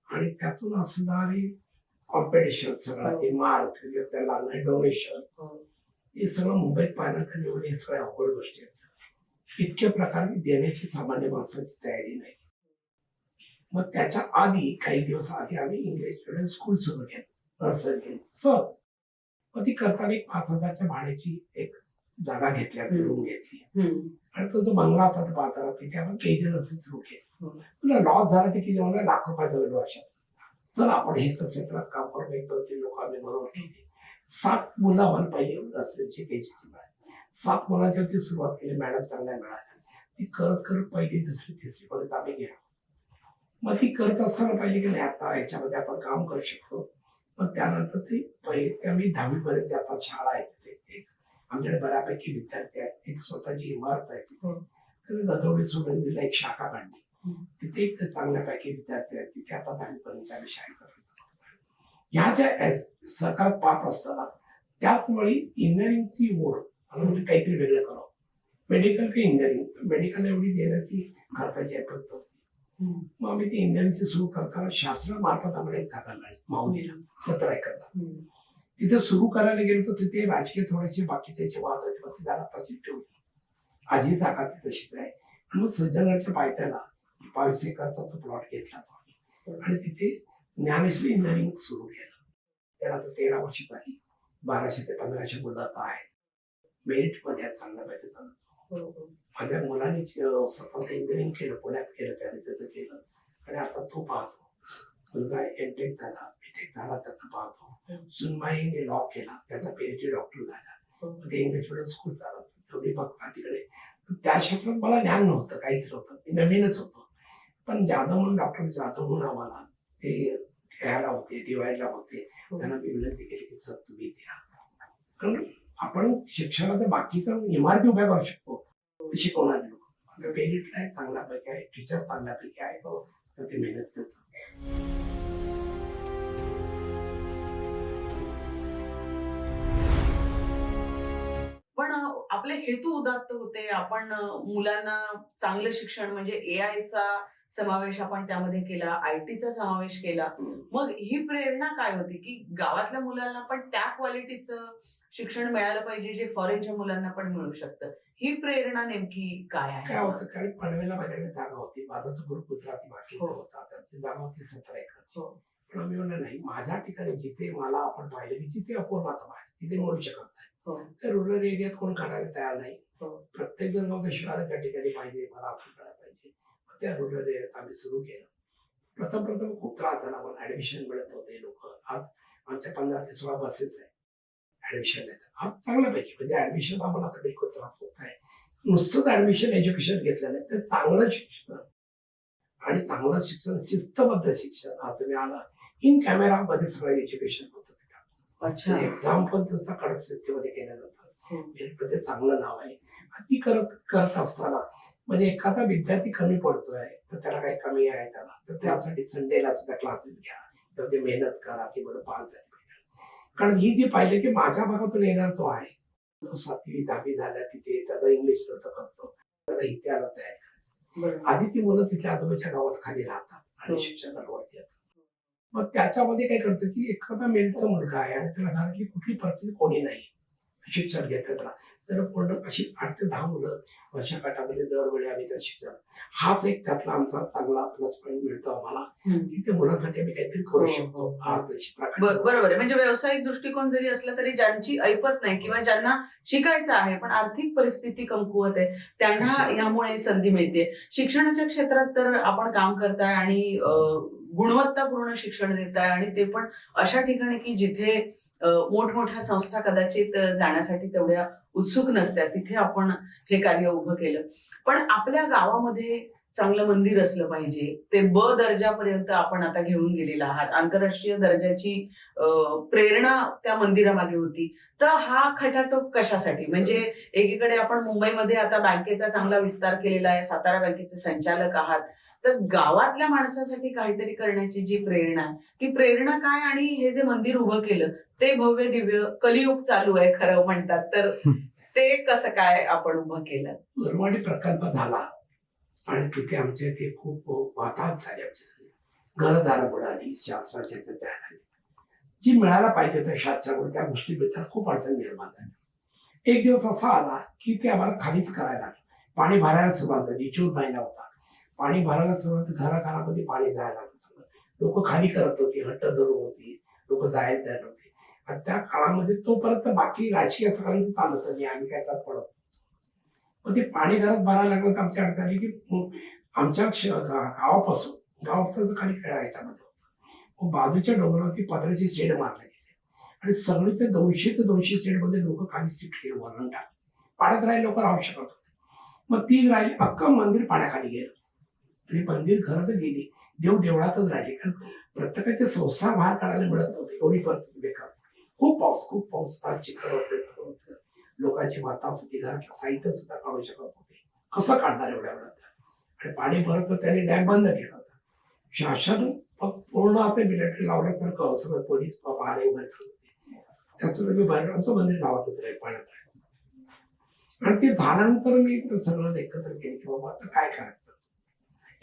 आणि त्यातून असणारी कॉम्पिटिशन, सगळं ते मार्क, त्याला डोनेशन, हे सगळं मुंबईत पाहिल्यानंतर निवड, हे सगळ्या अवघड गोष्टी आहेत. इतक्या प्रकारे देण्याची सामान्य माणसाची तयारी नाही. मग त्याच्या आधी काही दिवस आधी आम्ही इंग्लिश मिडियम स्कूल सुरू केलं, नर्सरी केली सहज. मग ती करताना एक 5,000च्या भाड्याची एक जागा घेतली, आम्ही रूम घेतली. आणि तो जो बंगला होता तो 5,000, तिथे आपण केजी नर्सरी सुरू केली. तुला लॉस झाला ते किती, मला लाख रुपये जवळ वर्षात. चल आपण हे क्षेत्रात काम करून 1-2-3 लोक आम्ही बरोबर केली. 7 मुलं आम्हाला पहिली नर्सरीची केजीची मिळाली. 7 मुलांच्या सुरुवात केली. मॅडम चांगल्या मिळाल्या. ती करत करत पहिली दुसरी तिसरी पर्यंत आम्ही गेलो. मग ती करत असताना पाहिजे की नाही आता याच्यामध्ये आपण काम करू शकतो. मग त्यानंतर ती आम्ही 10वी पर्यंत आता शाळा आहे तिथे एक आमच्याकडे बऱ्यापैकी विद्यार्थी आहेत. एक स्वतःची इमारत आहे तिथे. तर गजवडी सोडून दिला एक शाखा काढली. तिथे एक चांगल्यापैकी विद्यार्थी आहेत. तिथे आता 10वी पर्यंत आम्ही शाळेत ह्या ज्या सहकार पाहत असताना त्याच वेळी इंजिनिअरिंगची ओढ म्हणजे काहीतरी वेगळं करावं. मेडिकल की इंजिनिअरिंग मेडिकल एवढी देण्याची खर्चाची ऐपत होती. मग आम्ही ती इंजिनिअरिंगची सुरू करताना शासनामार्फत आम्हाला एक जागा मिळाली माऊलीला 17 एकरचा. तिथे सुरू करायला गेलो तर तिथे राजकीय थोडेसे बाकीचे वाद होते. मग ती जागा तशीच ठेवली. आजही जागा ती तशीच आहे. मग सज्जनगडच्या पायथ्याला 22 एकरचा तो प्लॉट घेतला आणि तिथे ज्ञानेश्वरी इंजिनिअरिंग सुरू केलं. त्याला आता 13 वर्ष झाली. 1200 ते 1500 मुलं आता आहेत. मेरिट मध्ये चांगल्या पाहिजे चालतो. माझ्या मुलांनी स्वतः इंजिनिअरिंग केलं, पुण्यात केलं, त्याने त्याचं केलं आणि आता तो पाहतो. मुलगा एमटेक झाला, बीटेक झाला, त्याचा पाहतो. सुनबाईने लॉ केला, त्याचा PhD डॉक्टर झाला. ते इंग्लिश मिडियम स्कूल झाला, थोडी बघता तिकडे. त्या क्षेत्रात मला ज्ञान नव्हतं, काहीच नव्हतं, मी नवीनच होतो. पण जाधव म्हणून डॉक्टर जाधव म्हणून आम्हाला ते घ्यायला होते, डिवाइडला होते. त्यांना मी विनंती केली की सर तुम्ही द्या. कारण आपण शिक्षणाचा बाकीचा इमारती उभ्या करू शकतो, शिकवणारे लोक मेरिटला आहे, चांगल्यापैकी आहे, टीचर चांगल्यापैकी आहे, तर ते मेहनत करतात. पण आपले हेतू उदात्त होते. आपण मुलांना चांगलं शिक्षण म्हणजे AI चा समावेश आपण त्यामध्ये केला, IT चा समावेश केला. मग ही प्रेरणा काय होती की गावातल्या मुलांना पण त्या क्वालिटीचं शिक्षण मिळालं पाहिजे जे फॉरेनच्या मुलांना पण मिळू शकतं. ही प्रेरणा नेमकी काय आहे? काय होतं कारण पनवेलला माझ्याकडे जागा होती. माझा जो ग्रुप गुजराती बाकीचा होता, त्याची जागा होती 17 एकरची. पण मी म्हणलं नाही, माझ्या ठिकाणी जिथे मला आपण पाहिलं की जिथे अपूर्णता आहे तिथे मिळू शकत नाही. तर रुरल एरियात कोण काढायला तयार नाही. प्रत्येक जण मग शिकायला त्या ठिकाणी पाहिजे, मला असं करायला पाहिजे. त्या रुरल एरियात आम्ही सुरू केलं. प्रथम खूप त्रास झाला. मला ऍडमिशन मिळत होते लोक. आज आमच्या 15 ते 16 बसेस आहे ऍडमिशन येतात. आज चांगल्यापैकी म्हणजे ऍडमिशन आम्हाला आता बिलकुल त्रास होत नाही. नुसतंच ऍडमिशन एज्युकेशन घेतलं नाही तर चांगलं शिक्षण आणि चांगलं शिक्षण, शिस्तबद्ध शिक्षण. आज तुम्ही आला इन कॅमेरा मध्ये सगळं एज्युकेशन होतं. एक्झाम पण तसा कडक शिस्तीमध्ये केलं जातं. मेरिटमध्ये चांगलं नाव आहे. ती करत असताना म्हणजे एखादा विद्यार्थी कमी पडतोय तर त्याला काही कमी आहे त्याला, तर त्यासाठी संडेला सुद्धा क्लासेस घ्या, त्यामध्ये मेहनत करा की बरं पास झाली पाहिजे. कारण ही जी पाहिलं की माझ्या भागातून येणार तो आहे, तो 7वी 10वी झाल्या तिथे, त्याचा इंग्लिश नव्हतं करतो, त्याला इथे आला तयारी करायची. आधी ती मुलं तिथल्या आजूबाजूच्या गावात खाली राहतात आणि शिक्षणाला वरती येतात. मग त्याच्यामध्ये काय करतं की एखादा मेलचा मुलगा आहे आणि त्याला घरातली कुठली परिस्थिती कोणी नाही, शिक्षण घेतं त्याला, तर पूर्ण अशी 8 ते 10 मुलं वर्षाकाठामध्ये दरवेळी आम्ही त्या शिक्षण, हाच एक त्यातला आमचा चांगला प्लस पॉईंट मिळतो आम्हाला की त्या मुलांसाठी आम्ही काहीतरी करू शकतो. आज बरोबर आहे. म्हणजे व्यावसायिक दृष्टिकोन जरी असला तरी ज्यांची ऐपत नाही किंवा ज्यांना शिकायचं आहे पण आर्थिक परिस्थिती कमकुवत आहे त्यांना यामुळे संधी मिळते. शिक्षणाच्या क्षेत्रात तर आपण काम करताय आणि गुणवत्तापूर्ण शिक्षण देताय आणि ते पण अशा ठिकाणी की जिथे मोठमोठ्या संस्था कदाचित जाण्यासाठी तेवढ्या उत्सुक नसत्या, तिथे आपण हे कार्य उभं केलं. पण आपल्या गावामध्ये चांगलं मंदिर असलं पाहिजे, ते ब दर्जापर्यंत आपण आता घेऊन गेलेला आहात. आंतरराष्ट्रीय दर्जाची प्रेरणा त्या मंदिरामागे होती. तर हा खटाटोप कशासाठी? म्हणजे एकीकडे आपण मुंबईमध्ये आता बँकेचा चांगला विस्तार केलेला आहे, सातारा बँकेचे संचालक आहात, तर गावातल्या माणसासाठी काहीतरी करण्याची जी प्रेरणा आहे ती प्रेरणा काय? आणि हे जे मंदिर उभं केलं ते भव्य दिव्य कलियुग चालू आहे खरं म्हणतात, तर ते कसं काय आपण उभं केलं? उरवाडी प्रकल्प झाला आणि तिथे आमचे ते खूप वाताहत झाले. आमची सगळी घरदार बुडाली, शासनाच्या द्यायला जी मिळायला पाहिजे तर शासनाकडून त्या गोष्टी मिळतात. खूप अडचण निर्माण झाली. एक दिवस असा आला की ते आम्हाला खालीच करायला लागलं. पाणी भरायला सुरुवात झाली. जून महिना होता. पाणी भरायला सुरुवात, घराघरामध्ये पाणी जायला लागलं. सगळं लोक खाली करत होती, हट्ट धरून होती, लोक जायला तयार होते. आणि त्या काळामध्ये तोपर्यंत बाकी राजकीय सगळ्यांचं चालत नाही, आम्ही काय त्यात पडत. मग ते पाणी घरात भरायला लागलं तर आमच्या अडचण आली की आमच्या गावापासून खाली खेळा याच्यामध्ये होता. मग बाजूच्या डोंगरावरती पत्र्याची शेड मारले गेले आणि सगळे ते 200 ते 200 शेड मध्ये लोक खाली शिफ्ट केले, वरण टाकले. पाण्यात राहिले लोक राहू शकत होते. मग ती राहिली, अख्खं मंदिर पाण्याखाली गेलं. तरी मंदिर घरात गेली, देव देवळातच राहिले. कारण प्रत्येकाचे संसार बाहेर काढायला मिळत नव्हते, एवढी परिस्थिती बेकार. खूप पाऊस, आज चिखल होते, सगळं होतं. लोकांची वातावरण होती, घरातलं साहित्य सुद्धा काढू शकत होते. कसं काढणार एवढ्या वेळात? आणि पाणी भरत त्यांनी डॅम बंद केला होता. शासन पूर्ण आपले मिलिटरी लावण्यासारखं सगळं पोलीस पहारे वगैरे सगळं होते. त्यातून मी बाहेर आमचं मंदिर गावातच राहील, पाण्यात राहील. आणि ते झाल्यानंतर मी सगळं एकत्र केलं की बाबा आता काय करायचं.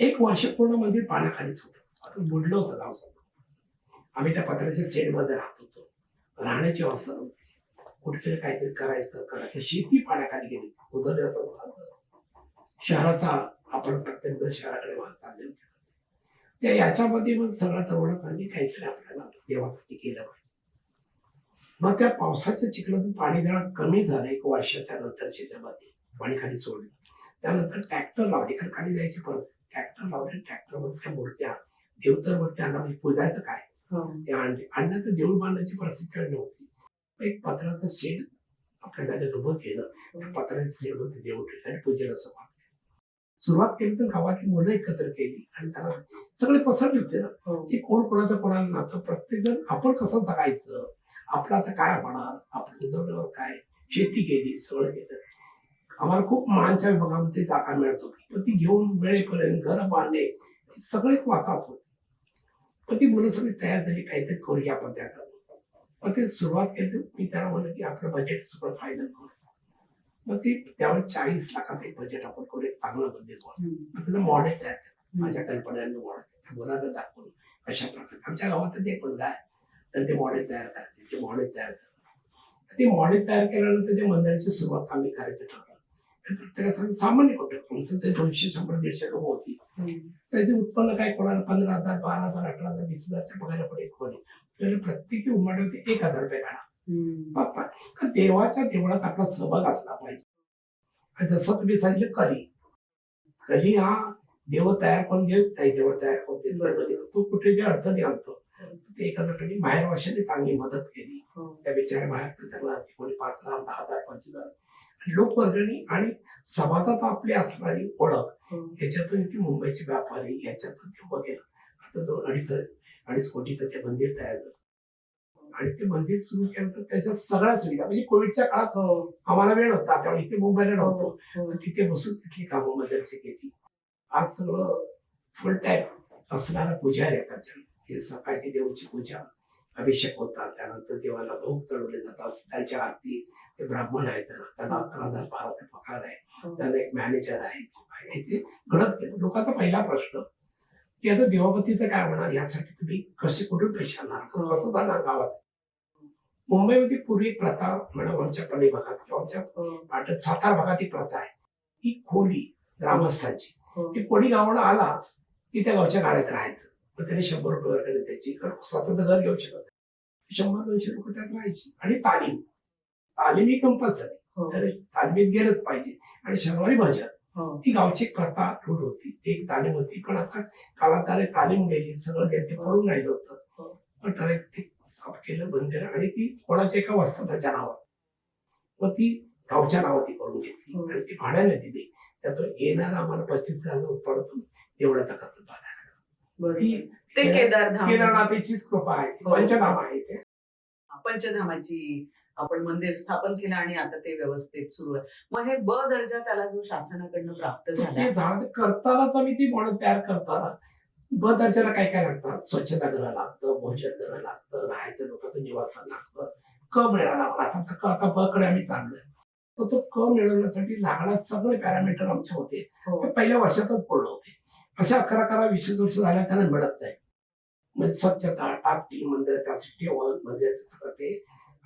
1 वर्ष पूर्ण मंदिर पाण्याखालीच होतं. आता बुडलं होतं गाव सगळं. आम्ही त्या पत्र्याच्या शेडमध्ये राहत होतो. राहण्याची अवस्था नव्हती. कुठेतरी काहीतरी करायचं. शेती पाण्याखाली गेली, उदरण्याचं साधन. शहराचा आपण प्रत्येक जण शहराकडे वाहत चालले होते. याच्यामध्ये मग सगळ्या तरुणांनी काहीतरी आपल्याला देवासाठी केलं पाहिजे. मग त्या पावसाच्या चिखलातून पाणी जरा कमी झालं 1 वर्षाच्या नंतर शेतामध्ये पाणी खाली सोडलं. त्यानंतर ट्रॅक्टर लावले, कारण खाली जायची परिस्थिती. ट्रॅक्टर लावले, ट्रॅक्टरमध्ये त्या मूर्त्या देवतर मूर्ती आणला, पूजायचं काय ते आणले. आणल्यानंतर देऊळ बांधण्याची परिस्थिती नव्हती. एक पत्राचं शेड आपल्या जागेत उभं केलं. त्या पत्राच्या शेडमध्ये देऊळ ठेवलं आणि पूजेला सुरुवात केली. तर गावातली मुलं एकत्र केली आणि त्याला सगळे पसरले होते ना की कोण कोणाचं कोणाला नातं. प्रत्येक जण आपण कसं जगायचं, आपलं आता काय होणार, आपल्या उदरण्यावर काय, शेती केली, सगळं केलं. आम्हाला खूप मानच्या विभागामध्ये जागा मिळत होती, पण ती घेऊन वेळेपर्यंत घर बांधणे सगळेच वाटात होते. पण ती मुलं सगळी तयार झाली, काहीतरी करूया आपण त्या करू. मग ते सुरुवात केली. मी त्याला म्हणलं की आपलं बजेट सगळं फायनल करू. मग ते त्यावेळेस 40 लाखाचं एक बजेट आपण करू, एक चांगलं बजेट करू. मग त्याचं मॉडेल तयार केलं. माझ्या कल्पनांनी मॉडेल मुलांना दाखवून अशा प्रकारे. आमच्या गावातच एक मुलगा आहे, तर ते मॉडेल तयार करायचे. ते मॉडेल तयार झालं. ते मॉडेल तयार केल्यानंतर ते मंदिराची सुरुवात आम्ही करायचं ठरवलं. प्रत्येकाचं सामान्य कुटुंब, आमचं ते 200, 100, 150 लोक होती. त्याचे उत्पन्न काय, कोणाला 15,000, 12,000, 18,000, 20,000च्या पगारापणे कोणी. प्रत्येकी उमाडे होते 1,000 रुपये काढा. तर देवाच्या देवळात आपला सहभाग असला पाहिजे. जसं तुम्ही सांगितलं कली हा देव तयार करून देव काही देव तयार करून देत. तो कुठे जे अडचणी आणतो. ते एखाद्याकडे बाहेर वर्षाने चांगली मदत केली. त्या बिचाऱ्या बाहेर चांगला कोणी 5,000, 10,000, 25,000 लोकवर्गणी आणि समाजात आपली असणारी ओळख याच्यातून ती मुंबईचे व्यापारी याच्यातून ते बघेल. आता 2-2.5 कोटीचं ते मंदिर तयार झालं. आणि ते मंदिर सुरू केल्यानंतर त्याच्या सगळ्या सुविधा, म्हणजे कोविडच्या काळात आम्हाला वेळ होता, त्यावेळी इथे मुंबईला नव्हतो. तिथे बसून तिथली कामं मंदिरची केली. आज सगळं फुल टाईम असणारा पुजारी येतात. हे सकाळची देवाची पूजा, अभिषेक होतात, त्यानंतर देवाला भोग चढवले जातात, त्याची आरती. ते ब्राह्मण आहेत, त्यांना 11,000-12,000 पगार आहे. त्यांना एक मॅनेजर आहे. ते घडत गेलं. लोकांचा पहिला प्रश्न की आता देवापतीचं काय होणार, यासाठी तुम्ही कसे कुठून पैसे आणणार, कसं जाणार गावात. मुंबईमध्ये पूर्वी प्रथा मॅडम आमच्या पणे भागात किंवा आमच्या सातारा भागात ही प्रथा आहे की खोली ग्रामस्थांची. की कोणी गावाला आला की त्या गावच्या गाड्यात राहायचं. मग त्याने 100 रुपये वर्गणी द्यायची, कारण स्वतःचं घर घेऊ शकत नाही. 100-200 रुपये त्यात राहायची. आणि तालीम ही कंपल्सरी, तर तालमीत गेलंच पाहिजे. आणि शनिवारी भजन ही गावची एक प्रथा रूढ होती, ती एक तालीम होती. पण आता कालांतराने तालीम गेली, सगळं गेलं, ते पडून राहिलं होतं. पण ते साफ केलं मंदिर आणि ती कोणाच्या एका वस्ताच्या नावावर, मग ती गावच्या नावावर ती करून घेतली आणि ती भाड्याने दिली. त्यातून येणारा आम्हाला 25,000 उत्पन्नातून एवढ्याचा खर्च झाला. ते केदारनाथाचीच कृपा आहे, पंचनामा आहे. ते पंचधामाची आपण मंदिर स्थापन केलं आणि आता ते व्यवस्थित सुरू आहे. मग हे ब दर्जा त्याला जो शासनाकडनं प्राप्त झाला, करतानाच आम्ही ती मॉडेल तयार करताना ब दर्जाला काय काय लागतात, स्वच्छतागृह लागतं, भोजनगृह लागतं, राहायचं लोकांचं निवासन लागतं. क मिळाला आता ब कडे आम्ही चाललोय. तर तो क मिळवण्यासाठी लागणारे सगळे पॅरामीटर आमचे होते, ते पहिल्या वर्षातच पूर्ण होते. अशा 11 20 वर्ष झाल्या त्यांना मिळत नाही. म्हणजे स्वच्छता, टापटी, मंदिर, त्यासाठी मंदिराचं सगळं ते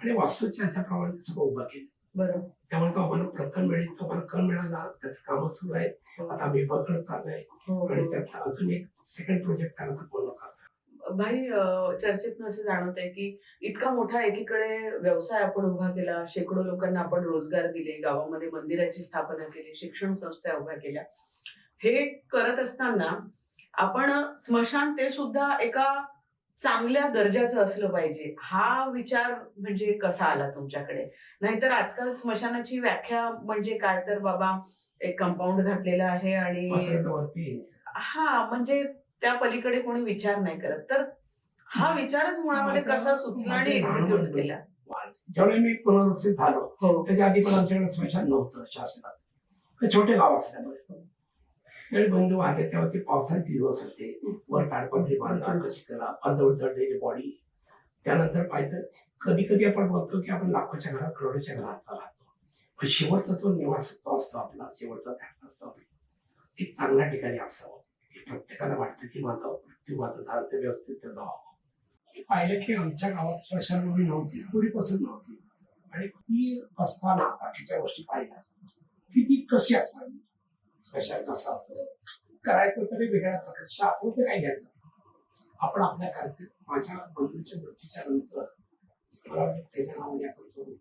आणि वास्तूच्या ह्याच्याप्रमाणे ते सगळं उभं केलं. बरोबर. त्यामुळे तो आम्हाला प्रथम वेळेस तो आम्हाला क मिळाला. त्याचं कामं सुरू आहेत. आता आम्ही बघत चाललंय आणि त्याचा अजून एक सेकंड प्रोजेक्ट त्याला पूर्ण करतो. भाई, चर्चेतून असं जाणवत आहे की इतका मोठा एकीकडे व्यवसाय आपण उभा केला, शेकडो लोकांना आपण रोजगार दिले, गावामध्ये मंदिराची स्थापना केली, शिक्षण संस्था उभ्या केल्या. हे करत असताना आपण स्मशान ते सुद्धा एका चांगल्या दर्जाचं असलं पाहिजे, हा विचार म्हणजे कसा आला तुमच्याकडे? नाहीतर आजकाल स्मशानाची व्याख्या म्हणजे काय, तर बाबा एक कंपाऊंड घातलेलं आहे आणि पत्रकावरती हा म्हणजे त्या पलीकडे कोणी विचार नाही करत. तर हा विचारच मुळामध्ये कसा सुचला आणि एक्झिक्यूट केला? जेव्हा मी पुनर्वसित झालो हो त्याच्या आधी पण आमच्याकडे स्मशान नव्हतं शासनात. ते छोटे गाव असल्यामुळे त्यावेळी बंधू आले तेव्हा ते पावसाचे दिवस होते. वर ताडपत्री बांधा कशी करा अर्धवट जडलेली बॉडी. त्यानंतर पाहिजे कधी कधी आपण बोलतो की आपण लाखोच्या घरात करोडोच्या घरात राहतो, पण शेवटचा तो निवास तो असतो आपला, शेवटचा ध्यान असतो आपला एक चांगल्या ठिकाणी असावं. प्रत्येकाला वाटतं की माझा मृत्यू माझं झालं ते व्यवस्थित जावं. पाहिलं की आमच्या गावात स्मशानभूमी नव्हती, पूर्वीपासून नव्हती. आणि ती असताना बाकीच्या गोष्टी पाहिल्या की ती कशी असावी, स्मशान कसं असावं, करायचं तरी वेगळ्या प्रकारचं शास्त्राचं काय घ्यायचं. आपण आपल्या करायचं. माझ्या बंधूच्या मृत्यूच्या नंतर मला वाटतं त्याच्या नावाने आपण करू.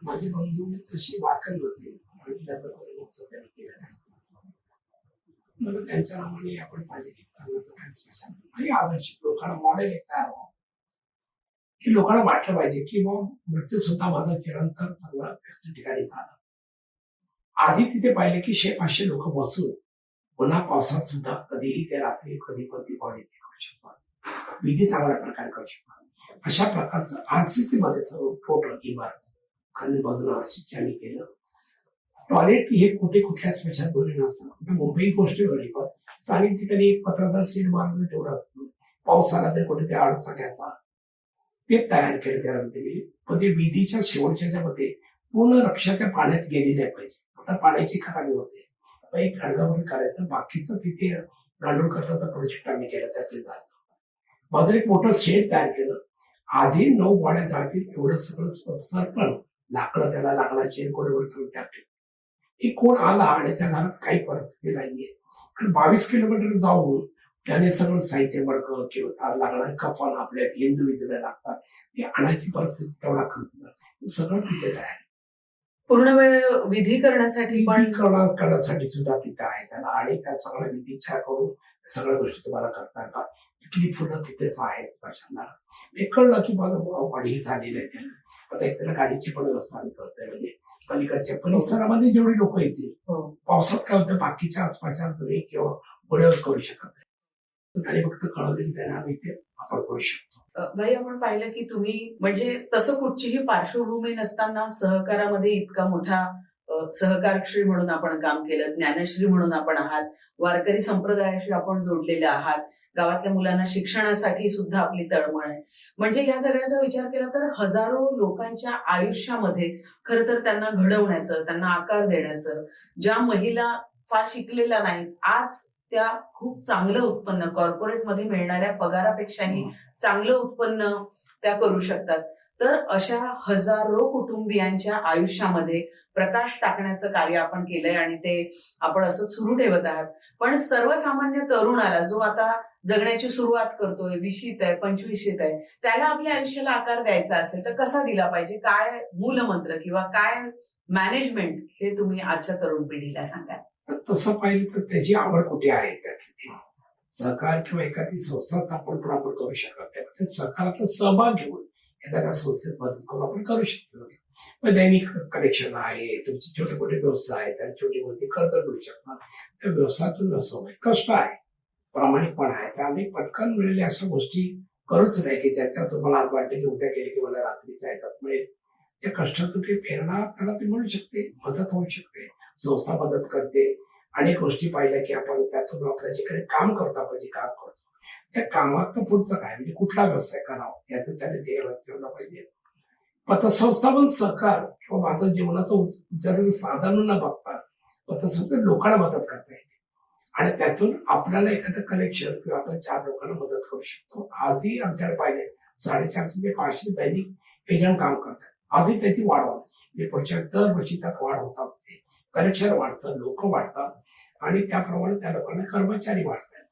माझे बंधू तशी वारकरी होते आणि लग्न करून त्यांनी केलं नाही. म्हणून त्यांच्या नावाने आपण पाहिजे की चांगल्या प्रकारे स्मशान आणि आदर्श लोकांना मॉडेल एक तयार व्हावं की लोकांना वाटलं पाहिजे की मग मृत्यू सुद्धा माझा चिरंतन चांगला व्यवस्थित ठिकाणी झाला. आधी तिथे पाहिले की 100-500 लोक बसून पुन्हा पावसात सुद्धा कधीही ते रात्री कधी कोणती बॉडी करू शकतात, विधी चांगल्या प्रकारे करू शकतात. अशा प्रकारचं आरसीसी मध्ये सर्व टोटल इमारत आणि बाजूला आरसीसी आणि केलं. टॉयलेट हे कुठे कुठल्या स्पेशल बोलले नसतं. मुंबई गोष्ट वेगळी, पण स्थानिक ठिकाणी एक पत्रदार सीट मारलं तेवढं असतं. पाऊस आला तर कुठे ते आडसा घ्यायचा, ते तयार केलं त्यानंतर. पण ते विधीच्या शेवटच्या मध्ये पूर्ण रक्षा त्या पाण्यात गेली नाही पाहिजे. आता पाण्याची खराबी होते, एक गाडगावर करायचं, बाकीचं तिथे गांडूळ खताचा प्रोजेक्ट आम्ही केला त्याचे जात. माझं एक मोठं शेड तयार केलं. आजही 9 बॉड्या जातील एवढं सगळं सरपण लाकडं, त्याला लाकडाची कोणीवर सगळं त्यात ठेवलं की कोण आला आणि त्या घरात काही परिस्थिती नाहीये. आणि 22 किलोमीटर जाऊन त्याने सगळं साहित्य मडकं किंवा लागणार कफन आपल्या हिंदू विधीला लागतात ते आणायची परिस्थिती तेवढा खर्च सगळं तिथे तयार. पूर्ण वेळ विधी करण्यासाठी पण करण्यासाठी सुद्धा तिथे आहे त्याला. आणि त्या सगळ्या विधीच्या करून सगळ्या गोष्टी तुम्हाला करता येतात. तिथली फुलं तिथेच आहेत स्मशानला. हे कळलं की माझं वाढी झालेली आहे त्याला. आता एक त्याला गाडीची पण व्यवस्था आम्ही करतोय. म्हणजे पलीकडच्या परिसरामध्ये जेवढी लोक येतील, पावसात काय होतं बाकीच्या आसपासच्या तुम्ही किंवा गोळ्यावर करू शकत नाही. आणि फक्त कळवले की त्यांना आम्ही ते आपण करू शकतो. भाई आपण पाहिलं की तुम्ही म्हणजे तसं कुठचीही पार्श्वभूमी नसताना सहकारामध्ये इतका मोठा सहकारश्री म्हणून आपण काम केलं, ज्ञानश्री म्हणून आपण आहात, वारकरी संप्रदायाशी आपण जोडलेले आहात, गावातल्या मुलांना शिक्षणासाठी सुद्धा आपली तळमळ आहे. म्हणजे या सगळ्याचा विचार केला तर हजारो लोकांच्या आयुष्यामध्ये खरं तर त्यांना घडवण्याचं, त्यांना आकार देण्याचं, ज्या महिला फार शिकलेल्या नाहीत आज त्या खूप चांगलं उत्पन्न कॉर्पोरेटमध्ये मिळणाऱ्या पगारापेक्षाही चांगलं उत्पन्न त्या करू शकतात. तर अशा हजारो कुटुंबियांच्या आयुष्यामध्ये प्रकाश टाकण्याचं कार्य आपण केलंय आणि ते आपण असं सुरू ठेवत आहात. पण सर्वसामान्य तरुणाला जो आता जगण्याची सुरुवात करतोय, 20शीत आहे, 25शीत आहे, त्याला आपल्या आयुष्याला आकार द्यायचा असेल तर कसा दिला पाहिजे, काय मूलमंत्र किंवा काय मॅनेजमेंट हे तुम्ही आजच्या तरुण पिढीला सांगाल? तसं पाहिलं तर त्याची आवड कुठे आहे, त्यातली सहकार किंवा एखादी संस्था आपण करू शकत नाही. सहकाराचा सहभाग घेऊन एखाद्या संस्थेत मदत करून आपण करू शकतो. दैनिक कनेक्शन आहे, तुमचे छोटे मोठे व्यवसाय आहेत, त्या छोटी मोठी कर्ज मिळू शकतात. त्या व्यवसायातून व्यवसाय कष्ट आहे, प्रामाणिकपणा आहे, त्यामुळे पटकन मिळेल्या अशा गोष्टी करूच नाही की ज्याच्या तुम्हाला आज वाटतं की उद्या केली की मला रात्रीच्या येतात मिळेल. त्या कष्टातून काही प्रेरणा त्याला ती मिळू शकते, मदत होऊ शकते, संस्था मदत करते. अनेक गोष्टी पाहिल्या की आपण त्यातून आपल्या जे काही काम करतो, आपण जे काम करतो त्या कामात पुढचं काय म्हणजे कुठला व्यवसाय करावा याचं त्याने ध्येय ठेवलं पाहिजे. पतसंस्थापन सहकार किंवा माझं जीवनाचं साधन न बघता पतसंस्था लोकांना मदत करता येते आणि त्यातून आपल्याला एखादं कनेक्शन किंवा आपण 4 लोकांना मदत करू शकतो. आजही आमच्याकडे पाहिले 450 ते 500 दैनिक एजंट काम करतात. आजही त्याची वाढ होते. पुढच्या दरवर्षी त्यात वाढ होत असते, कनेक्शन वाढतं, लोक वाढतात आणि त्याप्रमाणे त्या लोकांना कर्मचारी वाढतात.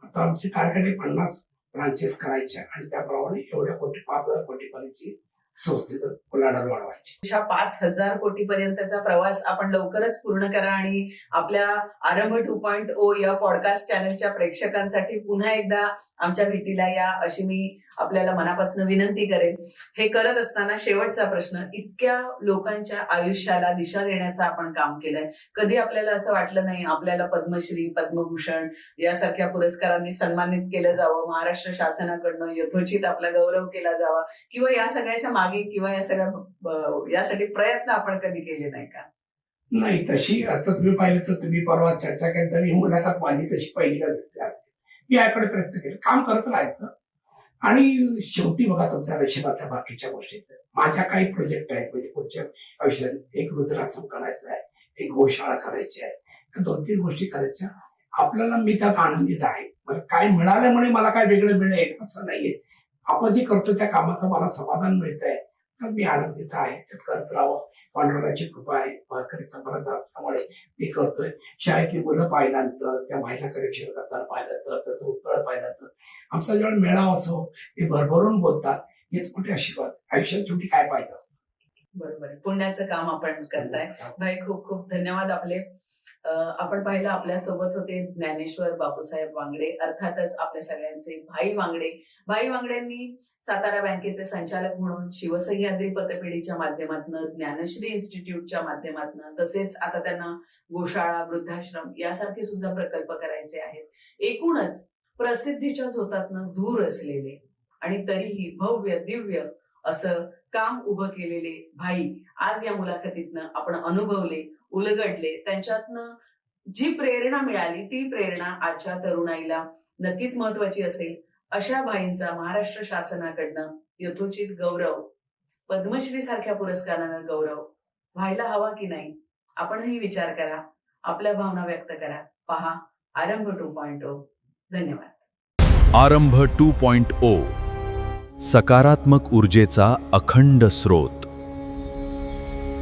आता आमची टार्गेट आहे 50 ब्रांचेस करायच्या आणि त्याप्रमाणे एवढ्या कोटी 5,000 कोटीपर्यंतची संस्थेचं उलाढाल वाढवायची. 5,000 कोटी पर्यंतचा प्रवास आपण लवकरच पूर्ण करा आणि आपल्या आरंभ 2.0 या पॉडकास्ट चॅनलच्या प्रेक्षकांसाठी पुन्हा एकदा आमच्या भेटीला या अशी मी आपल्याला मनापासून विनंती करेन. हे करत असताना शेवटचा प्रश्न, इतक्या लोकांच्या आयुष्याला दिशा देण्याचं आपण काम केलंय, कधी आपल्याला असं वाटलं नाही आपल्याला पद्मश्री, पद्मभूषण यासारख्या पुरस्कारांनी सन्मानित केलं जावं, महाराष्ट्र शासनाकडनं यथोचित आपला गौरव केला जावा, किंवा या सगळ्याच्या मागे किंवा या सगळ्या यासाठी प्रयत्न आपण कधी केले नाही का? नाही, तशी आता तुम्ही पाहिलं तर तुम्ही परवा चर्चा केली तर ही मुलाखत माझी तशी पहिली का दिसते असते. मी याकडे प्रयत्न केले, काम करत राहायचं. आणि शेवटी बघा तुमच्या आयुष्यातल्या बाकीच्या गोष्टीत माझ्या काही प्रोजेक्ट आहेत, म्हणजे पुढच्या आयुष्यात एक रुद्रासन करायचं आहे, एक गोशाळा करायची आहे, 2-3 गोष्टी करायच्या. आपल्याला मी त्यात आनंदित आहे. मला काय मिळाल्यामुळे मला काय वेगळं मिळेल असं नाहीये. आपण जे करतो त्या कामाचं मला समाधान मिळतंय तर मी आनंदित आहे. त्यात करत राहावं. पांडुरंगाची कृपा आहे, वारकरी संप्रदाय असल्यामुळे मी करतोय. शाळेतली मुलं पाहिल्यानंतर, त्या महिला कलेक्शन करताना पाहिलं तर, त्याचं उत्तर पाहिलं तर, आमचा जेव्हा मेळावा असो ते भरभरून बोलतात. हेच मोठे आशीर्वाद. आयुष्यात शेवटी काय पाहिजे असतं. बरोबर आहे, पुण्याचं काम आपण करताय. भाई खूप खूप धन्यवाद आपले. आपण पाहिलं आपल्यासोबत होते ज्ञानेश्वर बापूसाहेब वांगडे, अर्थातच आपल्या सगळ्यांचे भाई वांगडे. भाई वांगड्यांनी सातारा बँकेचे संचालक म्हणून, शिवसह्याद्री पतपेढीच्या माध्यमातून, ज्ञानश्री इन्स्टिट्यूटच्या माध्यमातून, तसेच आता त्यांना गोशाळा, वृद्धाश्रम यासारखे सुद्धा प्रकल्प करायचे आहेत. एकूणच प्रसिद्धीच्या झोतातनं दूर असलेले आणि तरीही भव्य दिव्य असं काम उभं केलेले भाई आज या मुलाखतीतनं आपण अनुभवले, उलगडले. त्यांच्यातनं जी प्रेरणा मिळाली ती प्रेरणा आजच्या तरुणाईला नक्कीच महत्वाची असेल. अशा भाईंचा महाराष्ट्र शासनाकडनं यथोचित गौरव, पद्मश्री सारख्या पुरस्कारानं गौरव व्हायला हवा की नाही, आपणही विचार करा, आपल्या भावना व्यक्त करा. पहा आरंभ 2.0. धन्यवाद. आरंभ 2.0 सकारात्मक ऊर्जेचा अखंड स्रोत.